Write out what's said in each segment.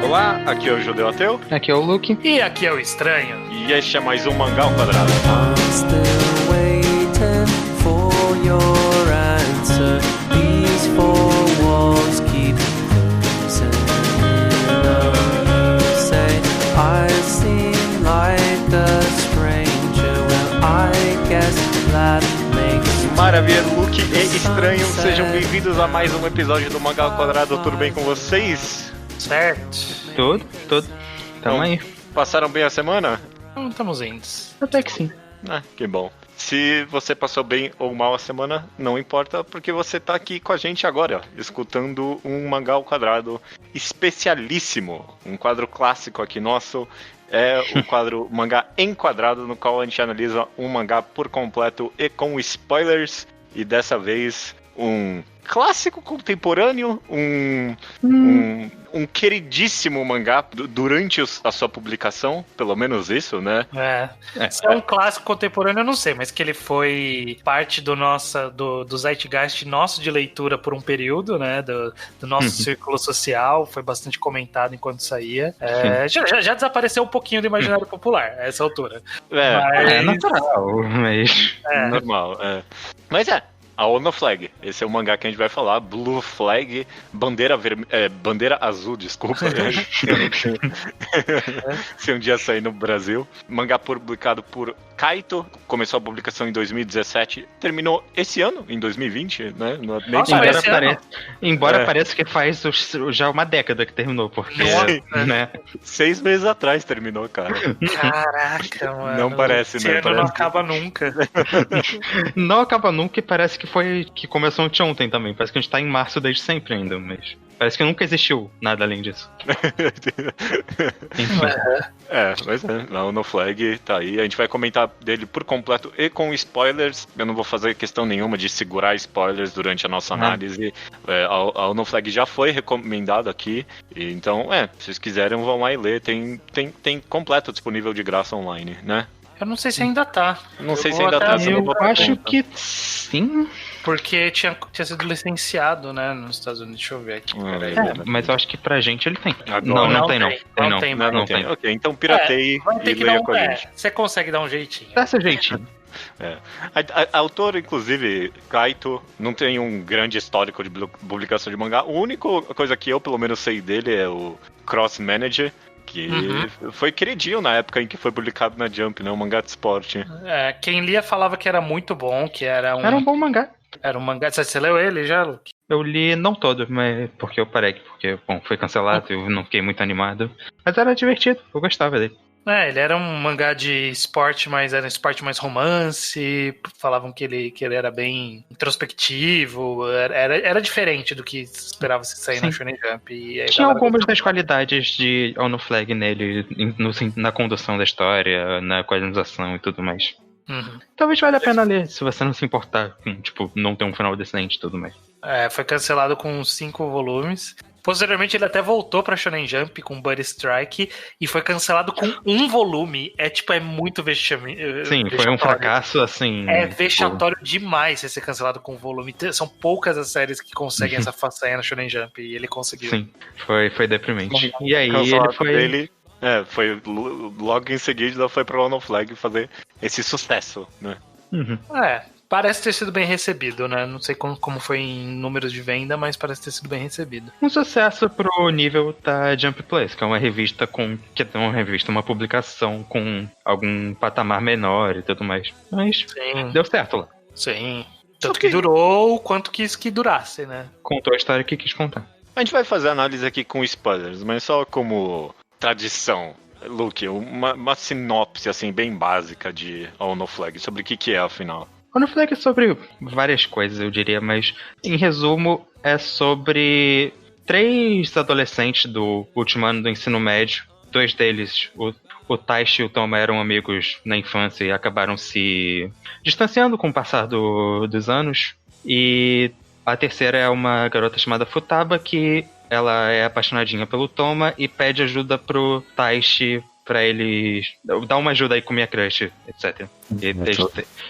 Olá, aqui é o Judeu Ateu. Aqui é o Luke. E aqui é o Estranho. E este é mais um Mangá ao Quadrado. I'm still waiting for your answer. These four walls keep closing in on you. Say I seem like a stranger. Well, I guess that makes Maravilha, Luke e Estranho, sejam bem-vindos a mais um episódio do Mangá ao Quadrado. Tudo bem com vocês? Certo. Tudo. Tamo aí. Passaram bem a semana? Não estamos indo. Até que sim. Ah, que bom. Se você passou bem ou mal a semana, não importa, porque você tá aqui com a gente agora, ó, escutando um Mangá ao Quadrado especialíssimo. Um quadro clássico aqui nosso. É o quadro Mangá em Quadrado, no qual a gente analisa um mangá por completo e com spoilers. E dessa vez, um clássico contemporâneo, um queridíssimo mangá durante a sua publicação, pelo menos isso, né? Se é um clássico contemporâneo, eu não sei, mas que ele foi parte do zeitgeist nosso de leitura por um período, né? Do nosso círculo social, foi bastante comentado enquanto saía. Já desapareceu um pouquinho do imaginário popular a essa altura. É natural, mas... Normal, é. Mas a Ono Flag, esse é o mangá que a gente vai falar, Blue Flag, bandeira azul, desculpa, se um dia sair no Brasil. Mangá publicado por Kaito, começou a publicação em 2017, terminou esse ano, em 2020, né? Embora pareça que faz já uma década que terminou, porque, né? 6 meses atrás terminou, cara. Caraca, mano. Não parece, né? Não acaba nunca. Não acaba nunca e parece que começou ontem também. Parece que a gente tá em março desde sempre ainda, mas parece que nunca existiu nada além disso. Enfim. Mas a Ono Flag tá aí. A gente vai comentar dele por completo e com spoilers. Eu não vou fazer questão nenhuma de segurar spoilers durante a nossa análise. A Ono Flag já foi recomendado aqui. Então, se vocês quiserem, vão lá e ler. Tem completo disponível de graça online, né? Eu não sei se ainda tá. Não sei se ainda tá. Eu acho que sim. Porque tinha sido licenciado, né, nos Estados Unidos. Deixa eu ver aqui. Mas eu acho que pra gente ele tem. Agora, Não tem. Ok, então pirateie e leia com a gente. Você consegue dar um jeitinho. Dá seu jeitinho. A autora, inclusive, Kaito, não tem um grande histórico de publicação de mangá. A única coisa que eu, pelo menos, sei dele é o Cross Manager, que foi queridinho na época em que foi publicado na Jump, né? Um mangá de esporte. Quem lia falava que era muito bom, que era um bom mangá. Era um mangá. Você leu ele já, Luke? Eu li não todo, mas porque eu parei, porque, foi cancelado, eu não fiquei muito animado. Mas era divertido, eu gostava dele. Ele era um mangá de esporte, mas era um esporte mais romance. Falavam que ele era bem introspectivo. Era diferente do que esperava se sair na Shonen Jump. E tinha algumas das qualidades de Ono Flag nele, na condução da história, na qualização e tudo mais. Talvez valha a pena ler, se você não se importar com, não ter um final decente e tudo mais. Foi cancelado com 5 volumes. Posteriormente ele até voltou pra Shonen Jump com Buddy Strike e foi cancelado com 1 volume. É muito vexatório. Sim, foi um fracasso, assim... É vexatório demais ser cancelado com 1 volume. São poucas as séries que conseguem essa façanha na Shonen Jump e ele conseguiu. Sim, foi deprimente. E aí ele foi... Dele, foi logo em seguida foi pra Ono Flag fazer esse sucesso, né? Parece ter sido bem recebido, né? Não sei como foi em números de venda, mas parece ter sido bem recebido. Um sucesso pro nível da Jump Plus, que é uma revista uma publicação com algum patamar menor e tudo mais. Mas deu certo lá. Sim. Tanto que durou o quanto quis que durasse, né? Contou a história que quis contar. A gente vai fazer análise aqui com spoilers, mas só como tradição. Luke, uma sinopse assim bem básica de Ono Flag, sobre o que é afinal. Ono Flag é sobre várias coisas, eu diria, mas em resumo é sobre 3 adolescentes do último ano do ensino médio. 2 deles, o Taishi e o Toma, eram amigos na infância e acabaram se distanciando com o passar dos anos. E a terceira é uma garota chamada Futaba, que ela é apaixonadinha pelo Toma e pede ajuda pro Taishi pra ele dar uma ajuda aí com minha crush, etc.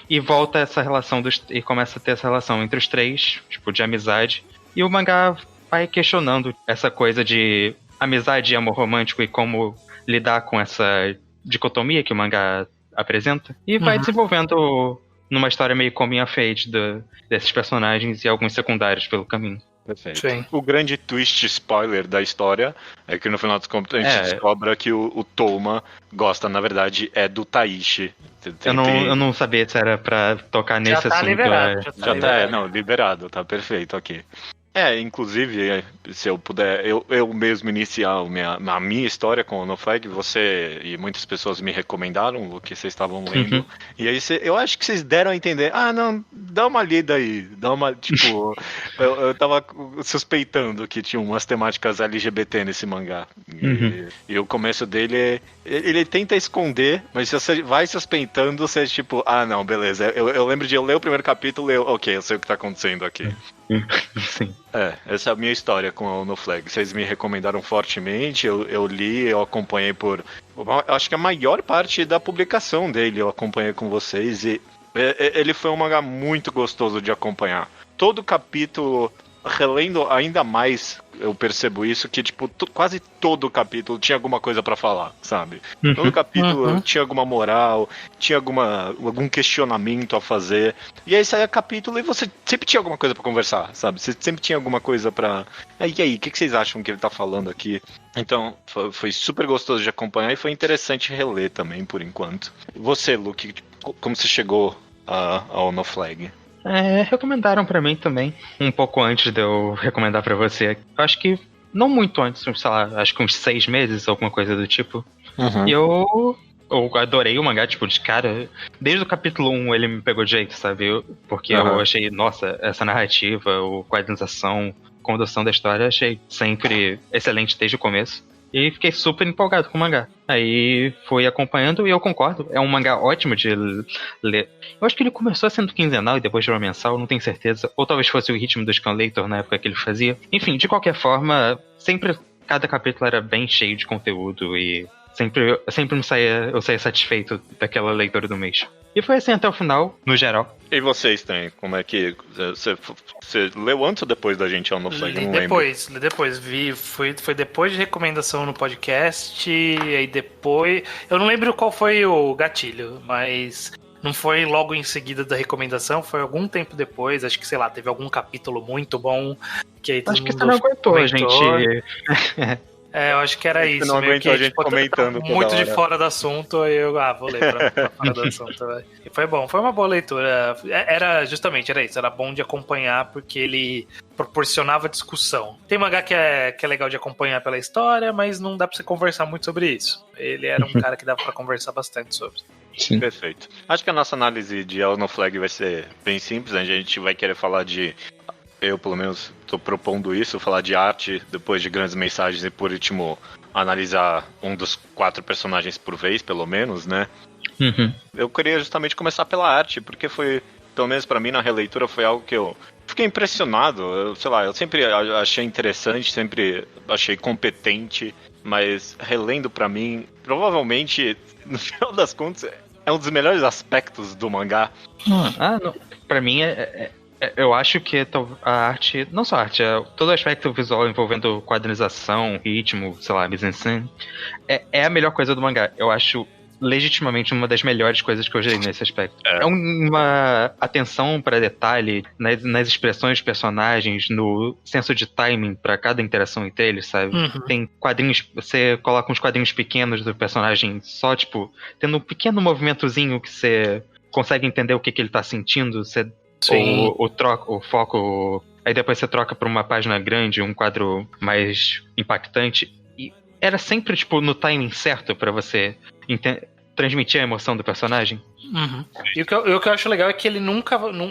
E volta essa relação e começa a ter essa relação entre os 3, tipo, de amizade. E o mangá vai questionando essa coisa de amizade e amor romântico e como lidar com essa dicotomia que o mangá apresenta. E vai desenvolvendo numa história meio coming of age desses personagens e alguns secundários pelo caminho. Perfeito. Sim. O grande twist spoiler da história é que no final dos contos a gente descobre que o Touma gosta, na verdade, é do Taishi. Eu não sabia se era pra tocar nesse assunto. Liberado, Já tá, não, liberado, tá perfeito aqui. Inclusive, se eu puder, eu mesmo iniciar a minha história com o No Flag, você e muitas pessoas me recomendaram o que vocês estavam lendo. E aí eu acho que vocês deram a entender, não, dá uma lida aí, tipo, eu tava suspeitando que tinha umas temáticas LGBT nesse mangá. E o começo dele, ele tenta esconder, mas se você vai suspeitando, você tipo, não, beleza. Eu lembro de eu ler o primeiro capítulo e ok, eu sei o que tá acontecendo aqui. Sim. Essa é a minha história com o No Flag. Vocês me recomendaram fortemente, eu li, eu acompanhei acho que a maior parte da publicação dele eu acompanhei com vocês e ele foi um mangá muito gostoso de acompanhar. Todo capítulo, relendo ainda mais, eu percebo isso, que tipo, quase todo capítulo tinha alguma coisa pra falar, sabe? Todo capítulo tinha alguma moral, tinha algum questionamento a fazer. E aí saía capítulo e você sempre tinha alguma coisa pra conversar, sabe? Você sempre tinha alguma coisa pra... E aí, o que vocês acham que ele tá falando aqui? Então, foi super gostoso de acompanhar e foi interessante reler também, por enquanto. Você, Luke, como você chegou ao No Flag? Recomendaram pra mim também, um pouco antes de eu recomendar pra você. Eu acho que, não muito antes, sei lá, acho que uns 6 meses, alguma coisa do tipo. E eu adorei o mangá, tipo, de cara. Desde o capítulo 1 ele me pegou de jeito, sabe? Porque eu achei, nossa, essa narrativa, a quadrinização, condução da história, achei sempre excelente desde o começo. E fiquei super empolgado com o mangá. Aí fui acompanhando e eu concordo. É um mangá ótimo de ler. Eu acho que ele começou sendo quinzenal e depois virou mensal, não tenho certeza. Ou talvez fosse o ritmo do Scanlator na época que ele fazia. Enfim, de qualquer forma, sempre cada capítulo era bem cheio de conteúdo e sempre eu saía satisfeito daquela leitura do mês. E foi assim até o final, no geral. E vocês têm? Como é que... Você leu antes ou depois da gente ao No Flag? Li depois. Foi depois de recomendação no podcast, e aí depois... Eu não lembro qual foi o gatilho, mas... Não foi logo em seguida da recomendação, foi algum tempo depois. Acho que, sei lá, teve algum capítulo muito bom que aí todo acho que mundo você não aguentou, a gente... eu acho que era isso. Você não aguentou a gente comentando toda muito hora. de fora do assunto, aí eu vou ler pra fora do assunto. Véio. E foi bom, foi uma boa leitura. Era isso, era bom de acompanhar porque ele proporcionava discussão. Tem mangá que é legal de acompanhar pela história, mas não dá pra você conversar muito sobre isso. Ele era um cara que dava pra conversar bastante sobre. Sim. Perfeito. Acho que a nossa análise de El No Flag vai ser bem simples, né? A gente vai querer falar eu, pelo menos, estou propondo isso, falar de arte depois de grandes mensagens e, por último, analisar um dos 4 personagens por vez, pelo menos, né? Eu queria justamente começar pela arte, porque foi, pelo menos pra mim, na releitura, foi algo que eu fiquei impressionado. Eu sempre achei interessante, sempre achei competente, mas relendo pra mim, provavelmente, no final das contas, é um dos melhores aspectos do mangá. Não. Pra mim eu acho que a arte, não só a arte, todo aspecto visual envolvendo quadrinização, ritmo, sei lá, mise-en-scène, é a melhor coisa do mangá. Eu acho legitimamente uma das melhores coisas que eu já li nesse aspecto. É uma atenção para detalhe nas expressões dos personagens, no senso de timing para cada interação entre eles, sabe? Tem quadrinhos, você coloca uns quadrinhos pequenos do personagem só, tipo, tendo um pequeno movimentozinho que você consegue entender o que ele tá sentindo, você o foco, aí depois você troca pra uma página grande, um quadro mais impactante, e era sempre tipo no timing certo pra você transmitir a emoção do personagem. E o que eu acho legal é que ele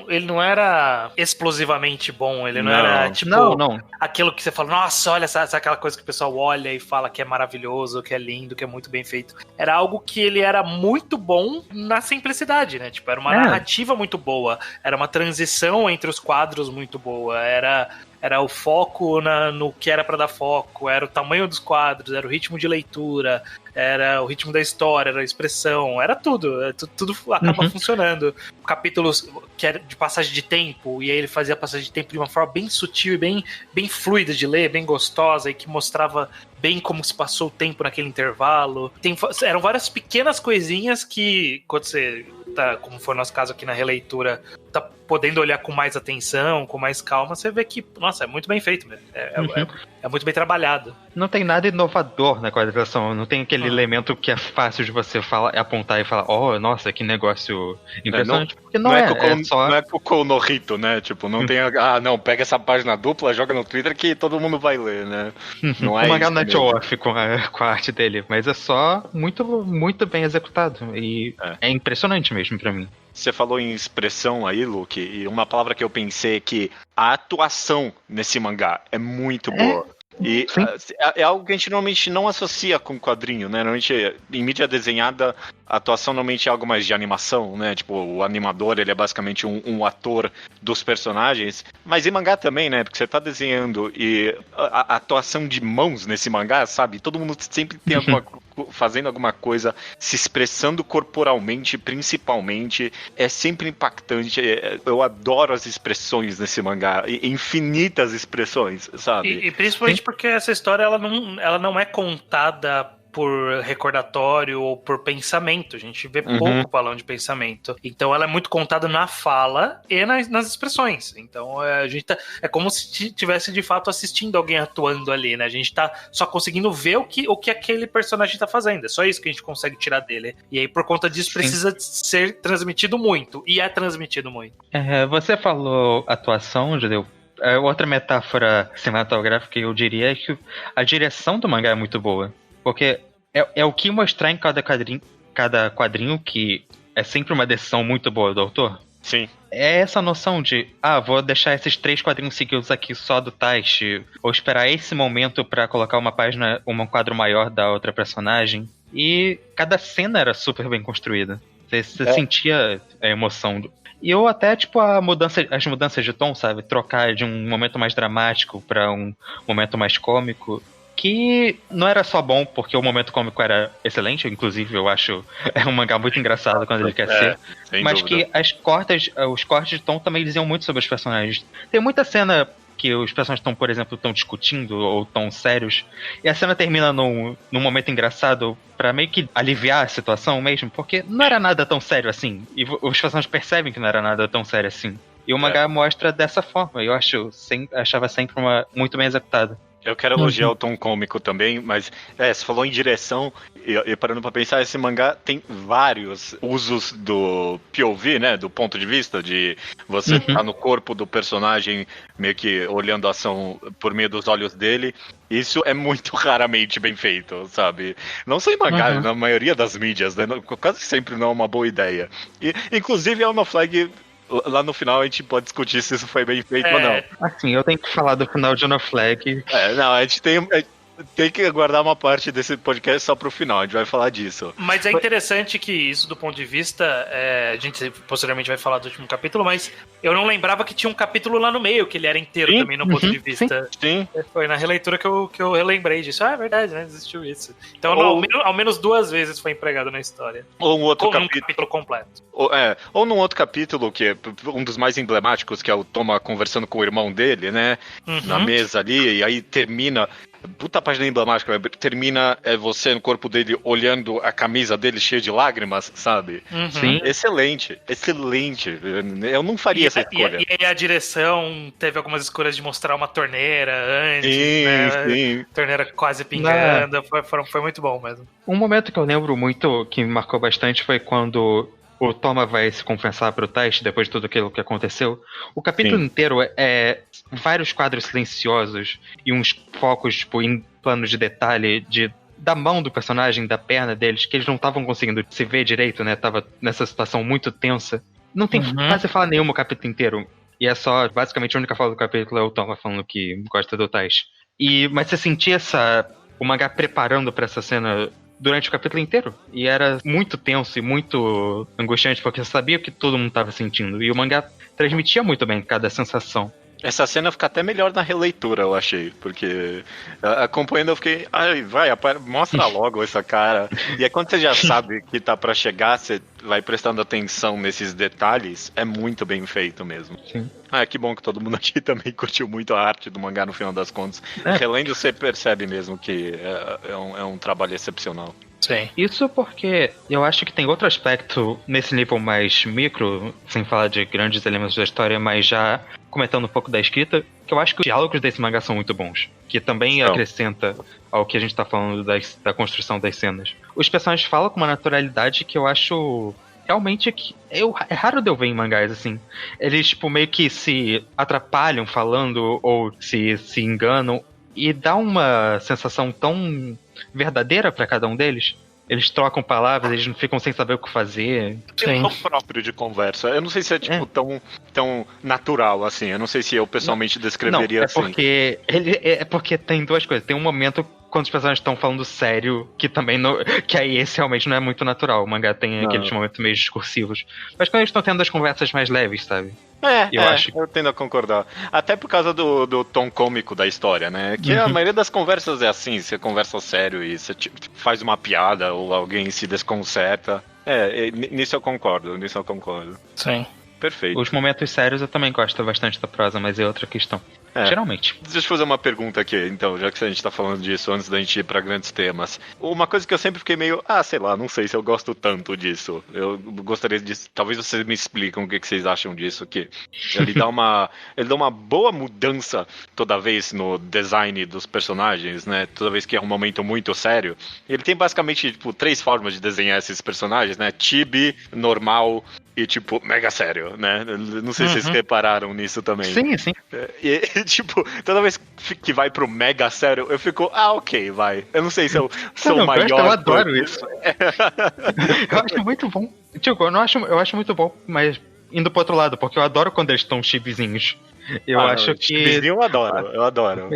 ele não era explosivamente bom, ele não era tipo não. Aquilo que você fala, nossa, olha sabe aquela coisa que o pessoal olha e fala que é maravilhoso, que é lindo, que é muito bem feito. Era algo que ele era muito bom na simplicidade, né? Tipo, era uma narrativa muito boa, era uma transição entre os quadros muito boa, era era o foco no que era pra dar foco, era o tamanho dos quadros, era o ritmo de leitura, era o ritmo da história, era a expressão, era tudo. Tudo acaba funcionando. Capítulos que era de passagem de tempo, e aí ele fazia a passagem de tempo de uma forma bem sutil e bem fluida de ler, bem gostosa, e que mostrava bem como se passou o tempo naquele intervalo. Eram várias pequenas coisinhas que, quando você tá, como foi o nosso caso aqui na releitura, tá podendo olhar com mais atenção, com mais calma, você vê que, nossa, é muito bem feito mesmo. É muito bem trabalhado. Não tem nada inovador na quadrilação, não tem aquele elemento que é fácil de você apontar e falar, oh, nossa, que negócio impressionante, porque não é só... Não é Cocô no Rito, né? Tipo, não tem, não, pega essa página dupla, joga no Twitter que todo mundo vai ler, né? Não é o mangá não é mesmo. show-off com a arte dele, mas é só muito, muito bem executado, e é impressionante mesmo pra mim. Você falou em expressão aí, Luke, e uma palavra que eu pensei é que a atuação nesse mangá é muito boa. E é algo que a gente normalmente não associa com quadrinho, né? Normalmente, em mídia desenhada, a atuação normalmente é algo mais de animação, né? Tipo, o animador, ele é basicamente um ator dos personagens. Mas em mangá também, né? Porque você tá desenhando e a atuação de mãos nesse mangá, sabe? Todo mundo sempre tem fazendo alguma coisa, se expressando corporalmente, principalmente. É sempre impactante. Eu adoro as expressões nesse mangá. Infinitas expressões, sabe? E principalmente porque essa história ela não é contada por recordatório ou por pensamento. A gente vê pouco balão de pensamento. Então ela é muito contada na fala e nas expressões. Então a gente é como se tivesse de fato assistindo alguém atuando ali, né? A gente tá só conseguindo ver o que aquele personagem tá fazendo. É só isso que a gente consegue tirar dele. E aí, por conta disso, precisa ser transmitido muito. E é transmitido muito. Você falou atuação, Judeu. Outra metáfora cinematográfica, eu diria, é que a direção do mangá é muito boa. Porque é o que mostrar em cada quadrinho, que é sempre uma decisão muito boa do autor. Sim. É essa noção de, vou deixar esses 3 quadrinhos seguidos aqui só do Taishi, ou esperar esse momento pra colocar um quadro maior da outra personagem. E cada cena era super bem construída. Você sentia a emoção. E eu até, tipo, as mudanças de tom, sabe? Trocar de um momento mais dramático pra um momento mais cômico. Que não era só bom porque o momento cômico era excelente, inclusive eu acho um mangá muito engraçado quando ele quer ser, mas dúvida. Que os cortes de tom também diziam muito sobre os personagens. Tem muita cena que os personagens estão, por exemplo, discutindo ou estão sérios, e a cena termina num momento engraçado pra meio que aliviar a situação mesmo, porque não era nada tão sério assim, e os personagens percebem que não era nada tão sério assim. E o mangá mostra dessa forma, eu achava sempre muito bem executado. Eu quero elogiar o tom cômico também, mas você falou em direção, e parando pra pensar, esse mangá tem vários usos do POV, né, do ponto de vista, de você tá no corpo do personagem, meio que olhando a ação por meio dos olhos dele. Isso é muito raramente bem feito, sabe? Não só em mangá, na maioria das mídias, né, quase sempre não é uma boa ideia. E, inclusive, a Alma Flag... Lá no final a gente pode discutir se isso foi bem feito ou não. Assim, eu tenho que falar do final de Ono Flag. Não, a gente tem que guardar uma parte desse podcast só pro final, a gente vai falar disso. Mas é interessante que isso, do ponto de vista, a gente posteriormente vai falar do último capítulo, mas eu não lembrava que tinha um capítulo lá no meio, que ele era inteiro também no ponto de vista. Sim. Foi na releitura que eu relembrei disso. É verdade, né? Existiu isso. Então, ao menos 2 vezes foi empregado na história. Ou um outro capítulo completo. Ou num outro capítulo, que é um dos mais emblemáticos, que é o Toma conversando com o irmão dele, né? Na mesa ali, e aí termina... Puta página emblemática, termina você no corpo dele olhando a camisa dele cheia de lágrimas, sabe? Sim. Excelente. Eu não faria essa escolha. E a direção teve algumas escolhas de mostrar uma torneira antes, Sim. Torneira quase pingando, foi muito bom mesmo. Um momento que eu lembro muito, que me marcou bastante, foi quando o Toma vai se confessar pro Taishi depois de tudo aquilo que aconteceu. O capítulo inteiro é vários quadros silenciosos e uns focos, tipo, em plano de detalhe da mão do personagem, da perna deles, que eles não estavam conseguindo se ver direito, né? Tava nessa situação muito tensa. Não tem quase fala nenhuma o capítulo inteiro. E é só, basicamente, a única fala do capítulo é o Toma falando que gosta do Taishi. Mas você sentia o mangá preparando pra essa cena durante o capítulo inteiro. E era muito tenso e muito angustiante, porque você sabia o que todo mundo estava sentindo. E o mangá transmitia muito bem cada sensação. Essa cena fica até melhor na releitura, eu achei. Porque acompanhando eu fiquei, ai, mostra logo essa cara. E aí quando você já sabe que tá pra chegar, você vai prestando atenção nesses detalhes, é muito bem feito mesmo. Sim. Que bom que todo mundo aqui também curtiu muito a arte do mangá no final das contas. Relendo, você percebe mesmo que é um trabalho excepcional. Sim. Isso porque eu acho que tem outro aspecto nesse nível mais micro, sem falar de grandes elementos da história, mas já comentando um pouco da escrita, que eu acho que os diálogos desse mangá são muito bons, que também acrescenta ao que a gente tá falando da construção das cenas. Os personagens falam com uma naturalidade que eu acho realmente que é raro de eu ver em mangás, assim. Eles, tipo, meio que se atrapalham falando ou se enganam, e dá uma sensação tão verdadeira pra cada um deles. Eles trocam palavras, eles não ficam sem saber o que fazer. Tem um tom próprio de conversa. Eu não sei se é tipo tão natural assim. Eu não sei se eu pessoalmente descreveria assim. Porque tem duas coisas. Tem um momento quando os personagens estão falando sério, que também não, que aí esse realmente não é muito natural. O mangá tem aqueles momentos meio discursivos. Mas quando eles estão tendo as conversas mais leves, sabe? Eu tendo a concordar. Até por causa do tom cômico da história, né? Que a maioria das conversas é assim, você conversa sério e você faz uma piada ou alguém se desconcerta. Nisso eu concordo. Sim. Perfeito. Os momentos sérios eu também gosto bastante da prosa, mas é outra questão. Geralmente. Deixa eu fazer uma pergunta aqui, então, já que a gente tá falando disso antes da gente ir pra grandes temas. Uma coisa que eu sempre fiquei meio, sei lá, não sei se eu gosto tanto disso. Eu gostaria de. Talvez vocês me expliquem o que vocês acham disso, que ele dá uma boa mudança toda vez no design dos personagens, né? Toda vez que é um momento muito sério. Ele tem basicamente, tipo, 3 formas de desenhar esses personagens, né? Chibi, normal e, tipo, mega sério, né? Não sei se vocês repararam nisso também. Sim. E, tipo, toda vez que vai pro mega sério, eu fico, ok, vai. Eu não sei se eu sou o maior. Eu adoro isso. Eu acho muito bom. Tipo, eu acho muito bom, mas indo pro outro lado, porque eu adoro quando eles estão chibizinhos. Eu acho que. Chibizinho eu adoro.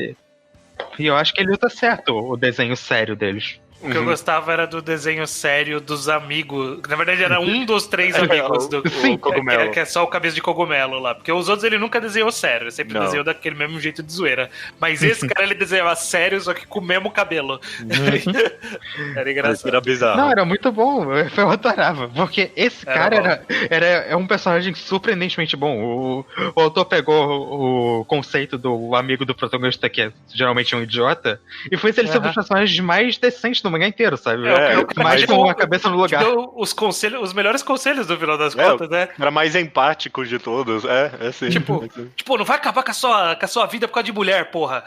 E eu acho que ele usa certo o desenho sério deles. O que eu gostava era do desenho sério dos amigos. Na verdade, era um dos 3 amigos do cogumelo. Que é só o cabeça de cogumelo lá. Porque os outros ele nunca desenhou sério. Ele sempre desenhou daquele mesmo jeito de zoeira. Mas esse cara ele desenhava sério, só que com o mesmo cabelo. Era engraçado. Era bizarro. Não, era muito bom. Eu adorava. Porque esse cara é um personagem surpreendentemente bom. O autor pegou o conceito do amigo do protagonista, que é geralmente um idiota, e fez ele ser um dos personagens mais decentes do mangá inteiro, sabe? Mais com a cabeça no lugar. Deu os melhores conselhos no final das contas, né? Era mais empático de todos, assim. Tipo, não vai acabar com a sua vida por causa de mulher, porra.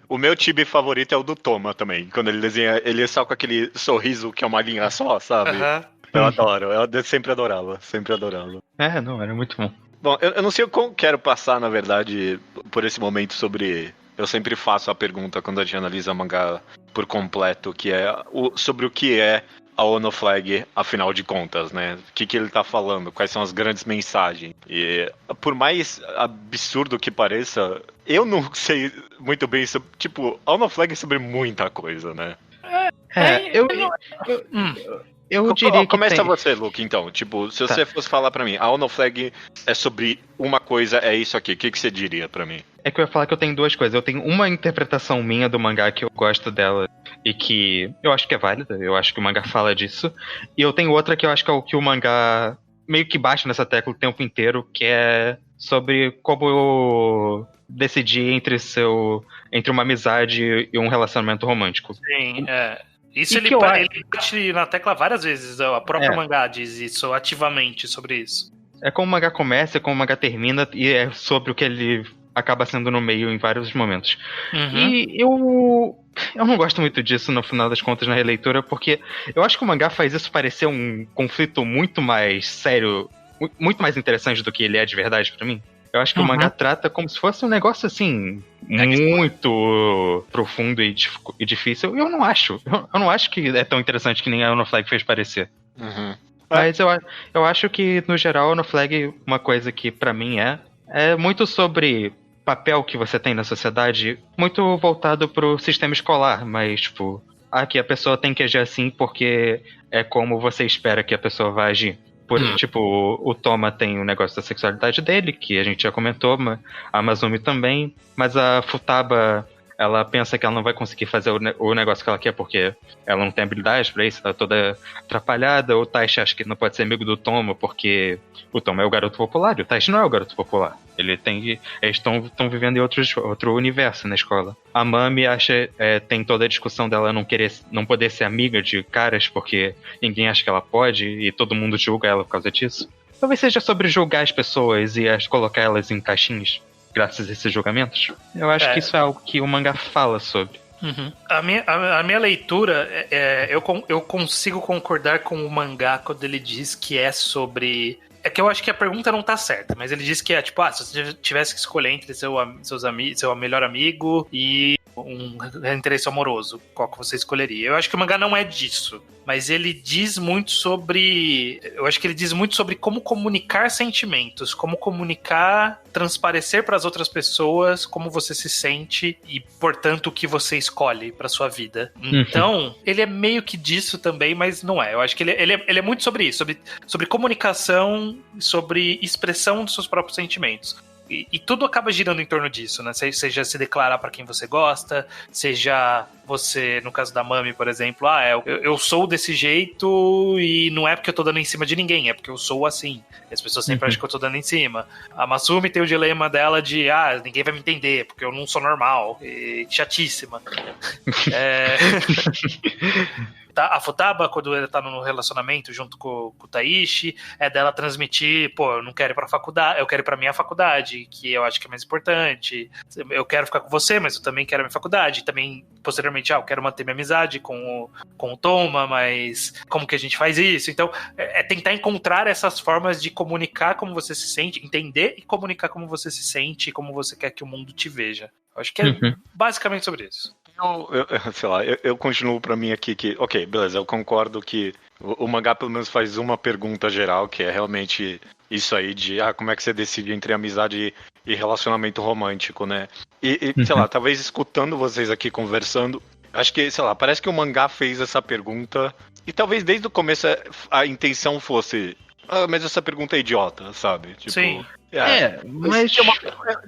O meu chibi favorito é o do Toma também. Quando ele desenha, ele é só com aquele sorriso que é uma linha só, sabe? Eu adoro, eu sempre adorava. Não, era muito bom. Bom, eu não sei como quero passar, na verdade, por esse momento sobre... Eu sempre faço a pergunta quando a gente analisa mangá por completo, que é sobre o que é a Ono Flag, afinal de contas, né? O que ele tá falando, quais são as grandes mensagens. E por mais absurdo que pareça, eu não sei muito bem sobre... Tipo, a Ono Flag é sobre muita coisa, né? Eu diria que começa tem... você, Luke, então. Tipo, se você fosse falar pra mim, a Ono Flag é sobre uma coisa, é isso aqui. O que você diria pra mim? É que eu ia falar que eu tenho 2 coisas. Eu tenho uma interpretação minha do mangá que eu gosto dela e que eu acho que é válida. Eu acho que o mangá fala disso. E eu tenho outra que eu acho que é o que o mangá meio que bate nessa tecla o tempo inteiro, que é sobre como eu decidi entre uma amizade e um relacionamento romântico. Sim, Isso ele bate na tecla várias vezes. A própria mangá diz isso ativamente sobre isso. É como o mangá começa, como o mangá termina, e é sobre o que ele acaba sendo no meio em vários momentos. E eu não gosto muito disso no final das contas na releitura, porque eu acho que o mangá faz isso parecer um conflito muito mais sério, muito mais interessante do que ele é de verdade pra mim. Eu acho que o mangá trata como se fosse um negócio assim, muito profundo e difícil. Eu não acho. Eu não acho que é tão interessante que nem a Ono Flag fez parecer. Mas eu acho que, no geral, a Ono Flag, uma coisa que pra mim é muito sobre papel que você tem na sociedade, muito voltado pro sistema escolar, mas, tipo, que a pessoa tem que agir assim porque é como você espera que a pessoa vai agir. Tipo, o Toma tem o negócio da sexualidade dele, que a gente já comentou, a Amazumi também, mas a Futaba, ela pensa que ela não vai conseguir fazer o negócio que ela quer porque ela não tem habilidade pra isso, ela tá toda atrapalhada. O Taishi acha que não pode ser amigo do Toma porque o Toma é o garoto popular e o Taishi não é o garoto popular. Eles estão vivendo em outro universo na escola. A Mami tem toda a discussão dela não poder ser amiga de caras porque ninguém acha que ela pode e todo mundo julga ela por causa disso. Talvez seja sobre julgar as pessoas e colocar elas em caixinhas graças a esses julgamentos. Eu acho que isso é algo que o mangá fala sobre. Uhum. A minha leitura, eu consigo concordar com o mangá quando ele diz que é sobre... É que eu acho que a pergunta não tá certa, mas ele diz que é tipo, se você tivesse que escolher entre seu melhor amigo e um interesse amoroso, qual que você escolheria? Eu acho que o mangá não é disso, mas ele diz muito sobre... Eu acho que ele diz muito sobre como comunicar sentimentos, como comunicar, transparecer para as outras pessoas como você se sente e, portanto, o que você escolhe para sua vida. Então, ele é meio que disso também, mas não é. Eu acho que ele é muito sobre isso, sobre comunicação, sobre expressão dos seus próprios sentimentos. E tudo acaba girando em torno disso, né? Seja se declarar pra quem você gosta, seja você, no caso da Mami, por exemplo, eu sou desse jeito e não é porque eu tô dando em cima de ninguém, é porque eu sou assim. As pessoas sempre acham que eu tô dando em cima. A Masumi tem o dilema dela de, ninguém vai me entender, porque eu não sou normal. E chatíssima. A Futaba, quando ela tá no relacionamento junto com o Taishi, é dela transmitir, eu não quero ir pra faculdade, eu quero ir pra minha faculdade, que eu acho que é mais importante. Eu quero ficar com você, mas eu também quero a minha faculdade. Também, posteriormente, eu quero manter minha amizade com o Toma, mas como que a gente faz isso? Então, é tentar encontrar essas formas de comunicar como você se sente, entender e comunicar como você se sente e como você quer que o mundo te veja. Eu acho que é basicamente sobre isso. Eu continuo pra mim aqui que, ok, beleza, eu concordo que o mangá pelo menos faz uma pergunta geral, que é realmente isso aí de, como é que você decide entre amizade e relacionamento romântico, né? Sei lá, talvez escutando vocês aqui conversando, acho que, sei lá, parece que o mangá fez essa pergunta e talvez desde o começo a intenção fosse, mas essa pergunta é idiota, sabe? Tipo, sim. Mas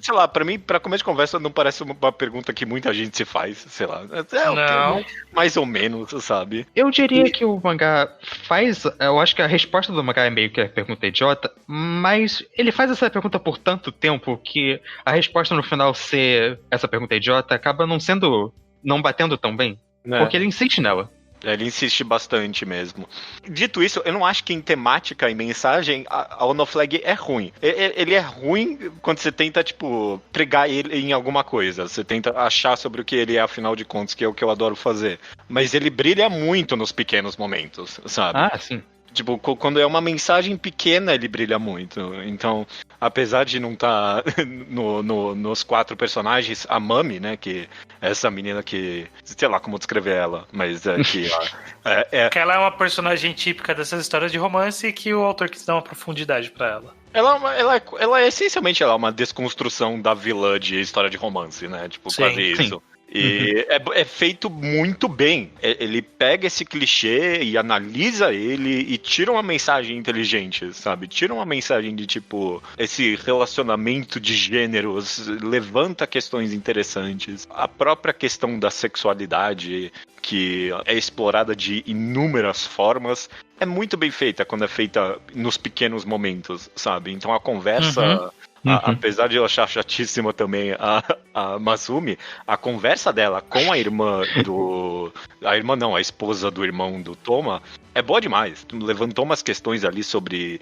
sei lá, pra mim, pra começo de conversa, não parece uma pergunta que muita gente se faz, sei lá. Não. Mais ou menos, sabe? Eu diria que o mangá faz... Eu acho que a resposta do mangá é meio que a pergunta idiota, mas ele faz essa pergunta por tanto tempo que a resposta no final ser essa pergunta idiota acaba não batendo tão bem, porque ele insiste nela. Ele insiste bastante mesmo. Dito isso, eu não acho que em temática e mensagem a Ono Flag é ruim. Ele é ruim quando você tenta, tipo, pregar ele em alguma coisa. Você tenta achar sobre o que ele é, afinal de contas, que é o que eu adoro fazer. Mas ele brilha muito nos pequenos momentos, sabe? Sim. Tipo, quando é uma mensagem pequena, ele brilha muito. Então, apesar de não estar nos 4 personagens, a Mami, né, que é essa menina que... Sei lá como descrever ela, mas que ela é uma personagem típica dessas histórias de romance que o autor quis dar uma profundidade pra ela. Ela é essencialmente uma desconstrução da vilã de história de romance, né? Tipo, quase isso. Sim. E é feito muito bem. Ele pega esse clichê e analisa ele e tira uma mensagem inteligente, sabe? Tira uma mensagem de tipo, esse relacionamento de gêneros levanta questões interessantes. A própria questão da sexualidade, que é explorada de inúmeras formas, é muito bem feita quando é feita nos pequenos momentos, sabe? Então a conversa... Apesar de eu achar chatíssima também a Masumi, a conversa dela com a irmã a esposa do irmão do Toma, é boa demais. Levantou umas questões ali sobre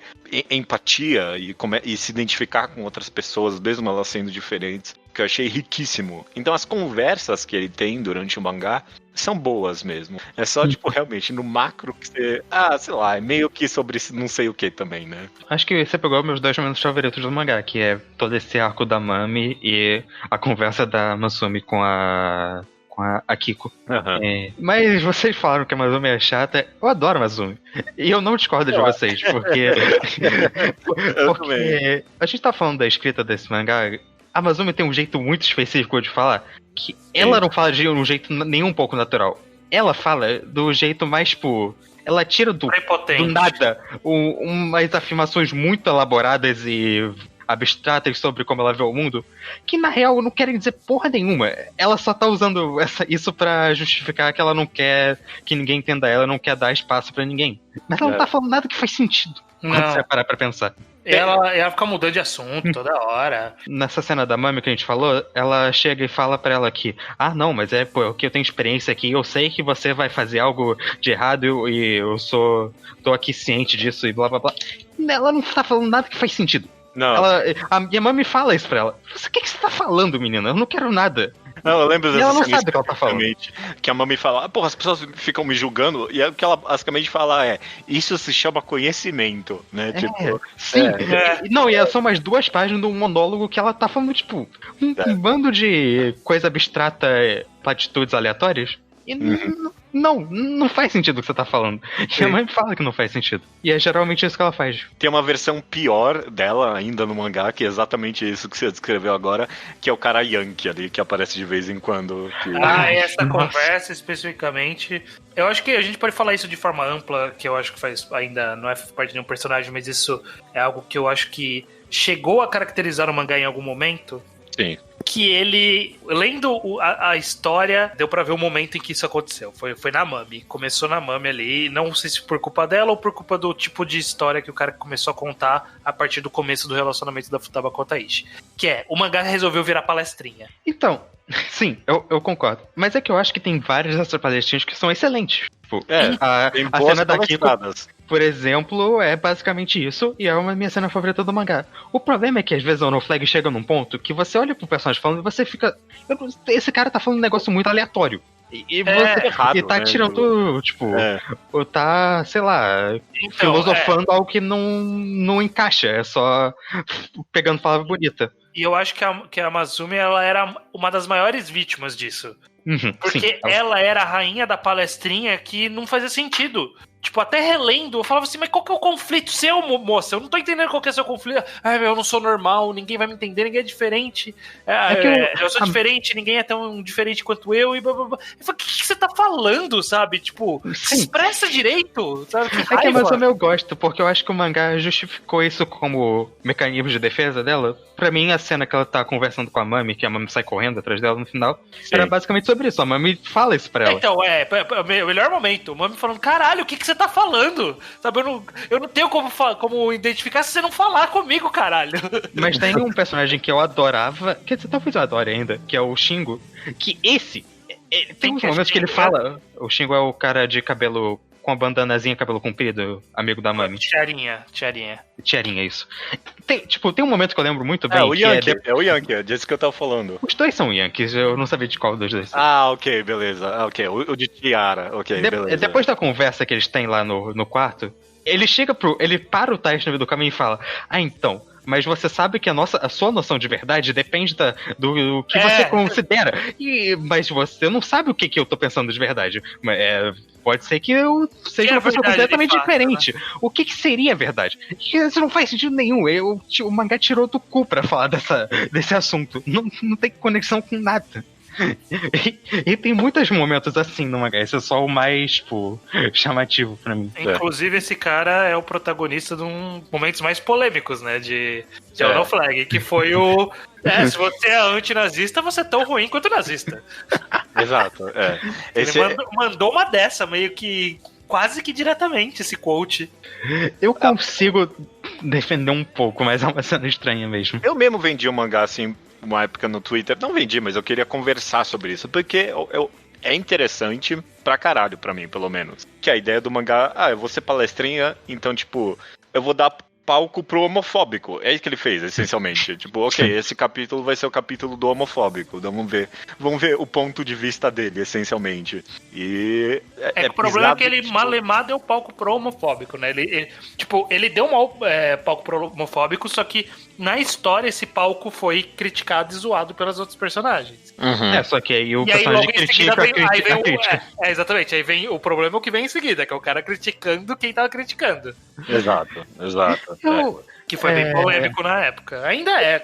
empatia e se identificar com outras pessoas, mesmo elas sendo diferentes, que eu achei riquíssimo. Então as conversas que ele tem durante o mangá são boas mesmo. É só, tipo, realmente, no macro que você... sei lá, é meio que sobre não sei o que também, né? Acho que você pegou meus 2 momentos favoritos do mangá, que é todo esse arco da Mami e a conversa da Masumi com a Kiko. Mas vocês falaram que a Masumi é chata. Eu adoro a Masumi. E eu não discordo de vocês, porque... porque a gente tá falando da escrita desse mangá... A Masumi tem um jeito muito específico de falar, que ela não fala de um jeito nem um pouco natural. Ela fala do jeito mais, tipo... ela tira do Prepotente. nada umas afirmações muito elaboradas e abstratas sobre como ela vê o mundo, que na real não querem dizer porra nenhuma. Ela só tá usando isso pra justificar que ela não quer que ninguém entenda ela, não quer dar espaço pra ninguém. Mas ela não tá falando nada que faz sentido quando Não. você parar pra pensar. Ela fica mudando de assunto toda hora. Nessa cena da Mami que a gente falou, ela chega e fala pra ela que não, mas porque eu tenho experiência aqui, eu sei que você vai fazer algo de errado e eu tô aqui ciente disso e blá blá blá. Ela não tá falando nada que faz sentido. Não. A minha mãe fala isso pra ela. O que você tá falando, menina? Eu não quero nada. Não, eu lembro E ela não cena sabe o que ela tá falando. especificamente, que a mami fala, porra, as pessoas ficam me julgando, e o que ela basicamente fala isso se chama conhecimento, né? Sim. Não, e são mais 2 páginas de um monólogo que ela tá falando, tipo, um bando de coisa abstrata, platitudes aleatórias. E não faz sentido o que você tá falando. E a mãe fala que não faz sentido. E é geralmente isso que ela faz. Tem uma versão pior dela ainda no mangá, que é exatamente isso que você descreveu agora, que é o cara Yankee ali, que aparece de vez em quando. Essa conversa especificamente. Eu acho que a gente pode falar isso de forma ampla, que eu acho que ainda não é parte de nenhum personagem, mas isso é algo que eu acho que chegou a caracterizar o mangá em algum momento. Sim. Que ele, lendo a história, deu pra ver o momento em que isso aconteceu. Foi na Mami. Começou na Mami ali, não sei se por culpa dela ou por culpa do tipo de história que o cara começou a contar a partir do começo do relacionamento da Futaba com a Taishi. Que o mangá resolveu virar palestrinha. Então, sim, eu concordo. Mas é que eu acho que tem várias dessas palestrinhas que são excelentes. Tipo, tem a boas cena da Kiko, palestradas. por exemplo, é basicamente isso, e é uma minha cena favorita do mangá. O problema é que às vezes o No Flag chega num ponto que você olha pro personagem falando e você fica... Esse cara tá falando um negócio muito aleatório. E você errado, tá né? tirando, tipo, ou tá, sei lá, filosofando algo que não encaixa, é só pegando palavra bonita. E eu acho que a Amazumi, ela era uma das maiores vítimas disso. Porque sim, ela era a rainha da palestrinha que não fazia sentido. Tipo, até relendo, eu falava assim, mas qual que é o conflito seu, moça? Eu não tô entendendo qual que é o seu conflito. Eu não sou normal, ninguém vai me entender, ninguém é diferente. Eu sou diferente, ninguém é tão diferente quanto eu, e blá, blá, blá. Eu falei, o que você tá falando, sabe? Tipo, se expressa direito, sabe? É que a Amazônia eu gosto, porque eu acho que o mangá justificou isso como mecanismo de defesa dela. Pra mim, a cena que ela tá conversando com a Mami, que a Mami sai correndo atrás dela no final, era basicamente sobre isso. A Mami fala isso pra ela. Então, o melhor momento. O Mami falando, caralho, o que você tá falando? Sabe, eu não tenho como identificar se você não falar comigo, caralho. Mas tem um personagem que eu adorava, quer dizer, talvez eu adore ainda, que é o Shingo, que tem uns momentos que ele fala, o Shingo é o cara de cabelo com a bandanazinha, cabelo comprido, amigo da Mami. Tiarinha, isso. Tem um momento que eu lembro muito bem. O Yankee, é disso que eu tava falando. Os dois são Yankees, eu não sabia de qual dos dois. Ok, beleza. Ok, o de Tiara, ok, beleza. Depois da conversa que eles têm lá no quarto, ele para o Taishi no meio do caminho e fala, então... Mas você sabe que a sua noção de verdade depende do que você considera. Mas você não sabe o que eu tô pensando de verdade. Pode ser que eu seja uma pessoa completamente diferente. Né? O que seria verdade? Isso não faz sentido nenhum. O mangá tirou do cu pra falar desse assunto. Não tem conexão com nada. E tem muitos momentos assim no mangá. Esse é só o mais, tipo, chamativo pra mim. Inclusive, esse cara é o protagonista de um momentos mais polêmicos, né? De No Flag, que foi o. Se você é antinazista, você é tão ruim quanto nazista. Exato. Ele mandou uma dessa, meio que. Quase que diretamente, esse quote. Eu consigo defender um pouco, mas é uma cena estranha mesmo. Eu mesmo vendi um mangá assim, uma época no Twitter. Não vendi, mas eu queria conversar sobre isso. Porque é interessante pra caralho, pra mim, pelo menos. Que a ideia do mangá, eu vou ser palestrinha, então, tipo, eu vou dar palco pro homofóbico. É isso que ele fez, essencialmente. Tipo, ok, esse capítulo vai ser o capítulo do homofóbico. Então vamos ver o ponto de vista dele, essencialmente. E o problema é que ele malemar deu palco pro homofóbico, né? Ele deu palco pro homofóbico, só que na história esse palco foi criticado e zoado pelos outros personagens. Só que aí o personagem critica a crítica. Exatamente. Aí vem o problema que vem em seguida, que é o cara criticando quem tava criticando. Exato. Que foi bem polêmico na época. Ainda é.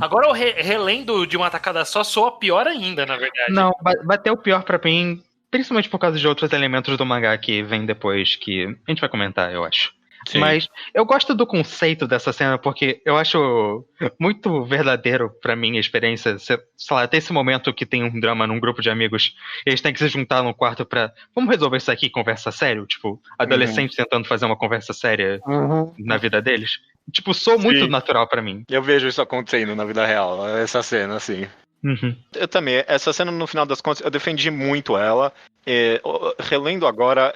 Agora eu relendo de uma tacada só soa pior ainda, na verdade. Não, bateu pior pra mim principalmente por causa de outros elementos do mangá que vem depois, que a gente vai comentar, eu acho. Sim. Mas eu gosto do conceito dessa cena porque eu acho muito verdadeiro pra minha experiência. Sei lá, até esse momento que tem um drama num grupo de amigos, eles têm que se juntar num quarto pra... Vamos resolver isso aqui, conversa sério? Tipo, adolescentes tentando fazer uma conversa séria na vida deles. Tipo, sou muito Sim. natural pra mim. Eu vejo isso acontecendo na vida real, essa cena, assim. Uhum. Eu também, essa cena no final das contas, eu defendi muito ela. Relendo agora,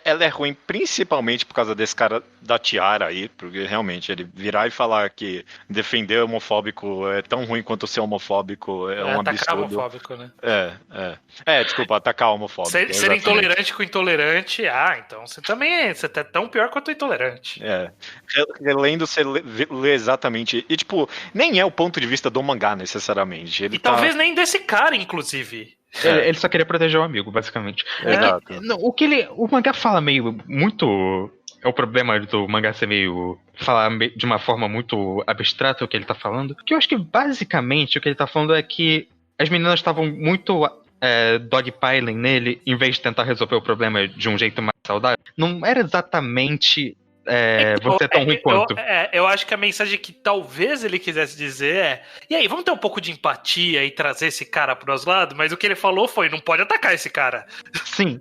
ela é ruim principalmente por causa desse cara da tiara aí, porque realmente ele virar e falar que defender homofóbico é tão ruim quanto ser homofóbico é um atacar absurdo. homofóbico, né? Desculpa, atacar homofóbico. Ser exatamente. intolerante com intolerante, então você também você tá tão pior quanto intolerante. Relendo, você lê exatamente. E, tipo, nem é o ponto de vista do mangá, necessariamente. Ele E talvez nem desse cara, inclusive. Ele só queria proteger o amigo, basicamente. Exato. O mangá fala meio muito. É o problema do mangá ser meio. Falar de uma forma muito abstrata o que ele tá falando. Porque eu acho que basicamente o que ele tá falando é que as meninas estavam muito dogpiling nele, em vez de tentar resolver o problema de um jeito mais saudável. Não era exatamente. Você é tão ruim quanto. Eu acho que a mensagem que talvez ele quisesse dizer é: e aí, vamos ter um pouco de empatia e trazer esse cara pro nosso lados? Mas o que ele falou foi: não pode atacar esse cara. Sim.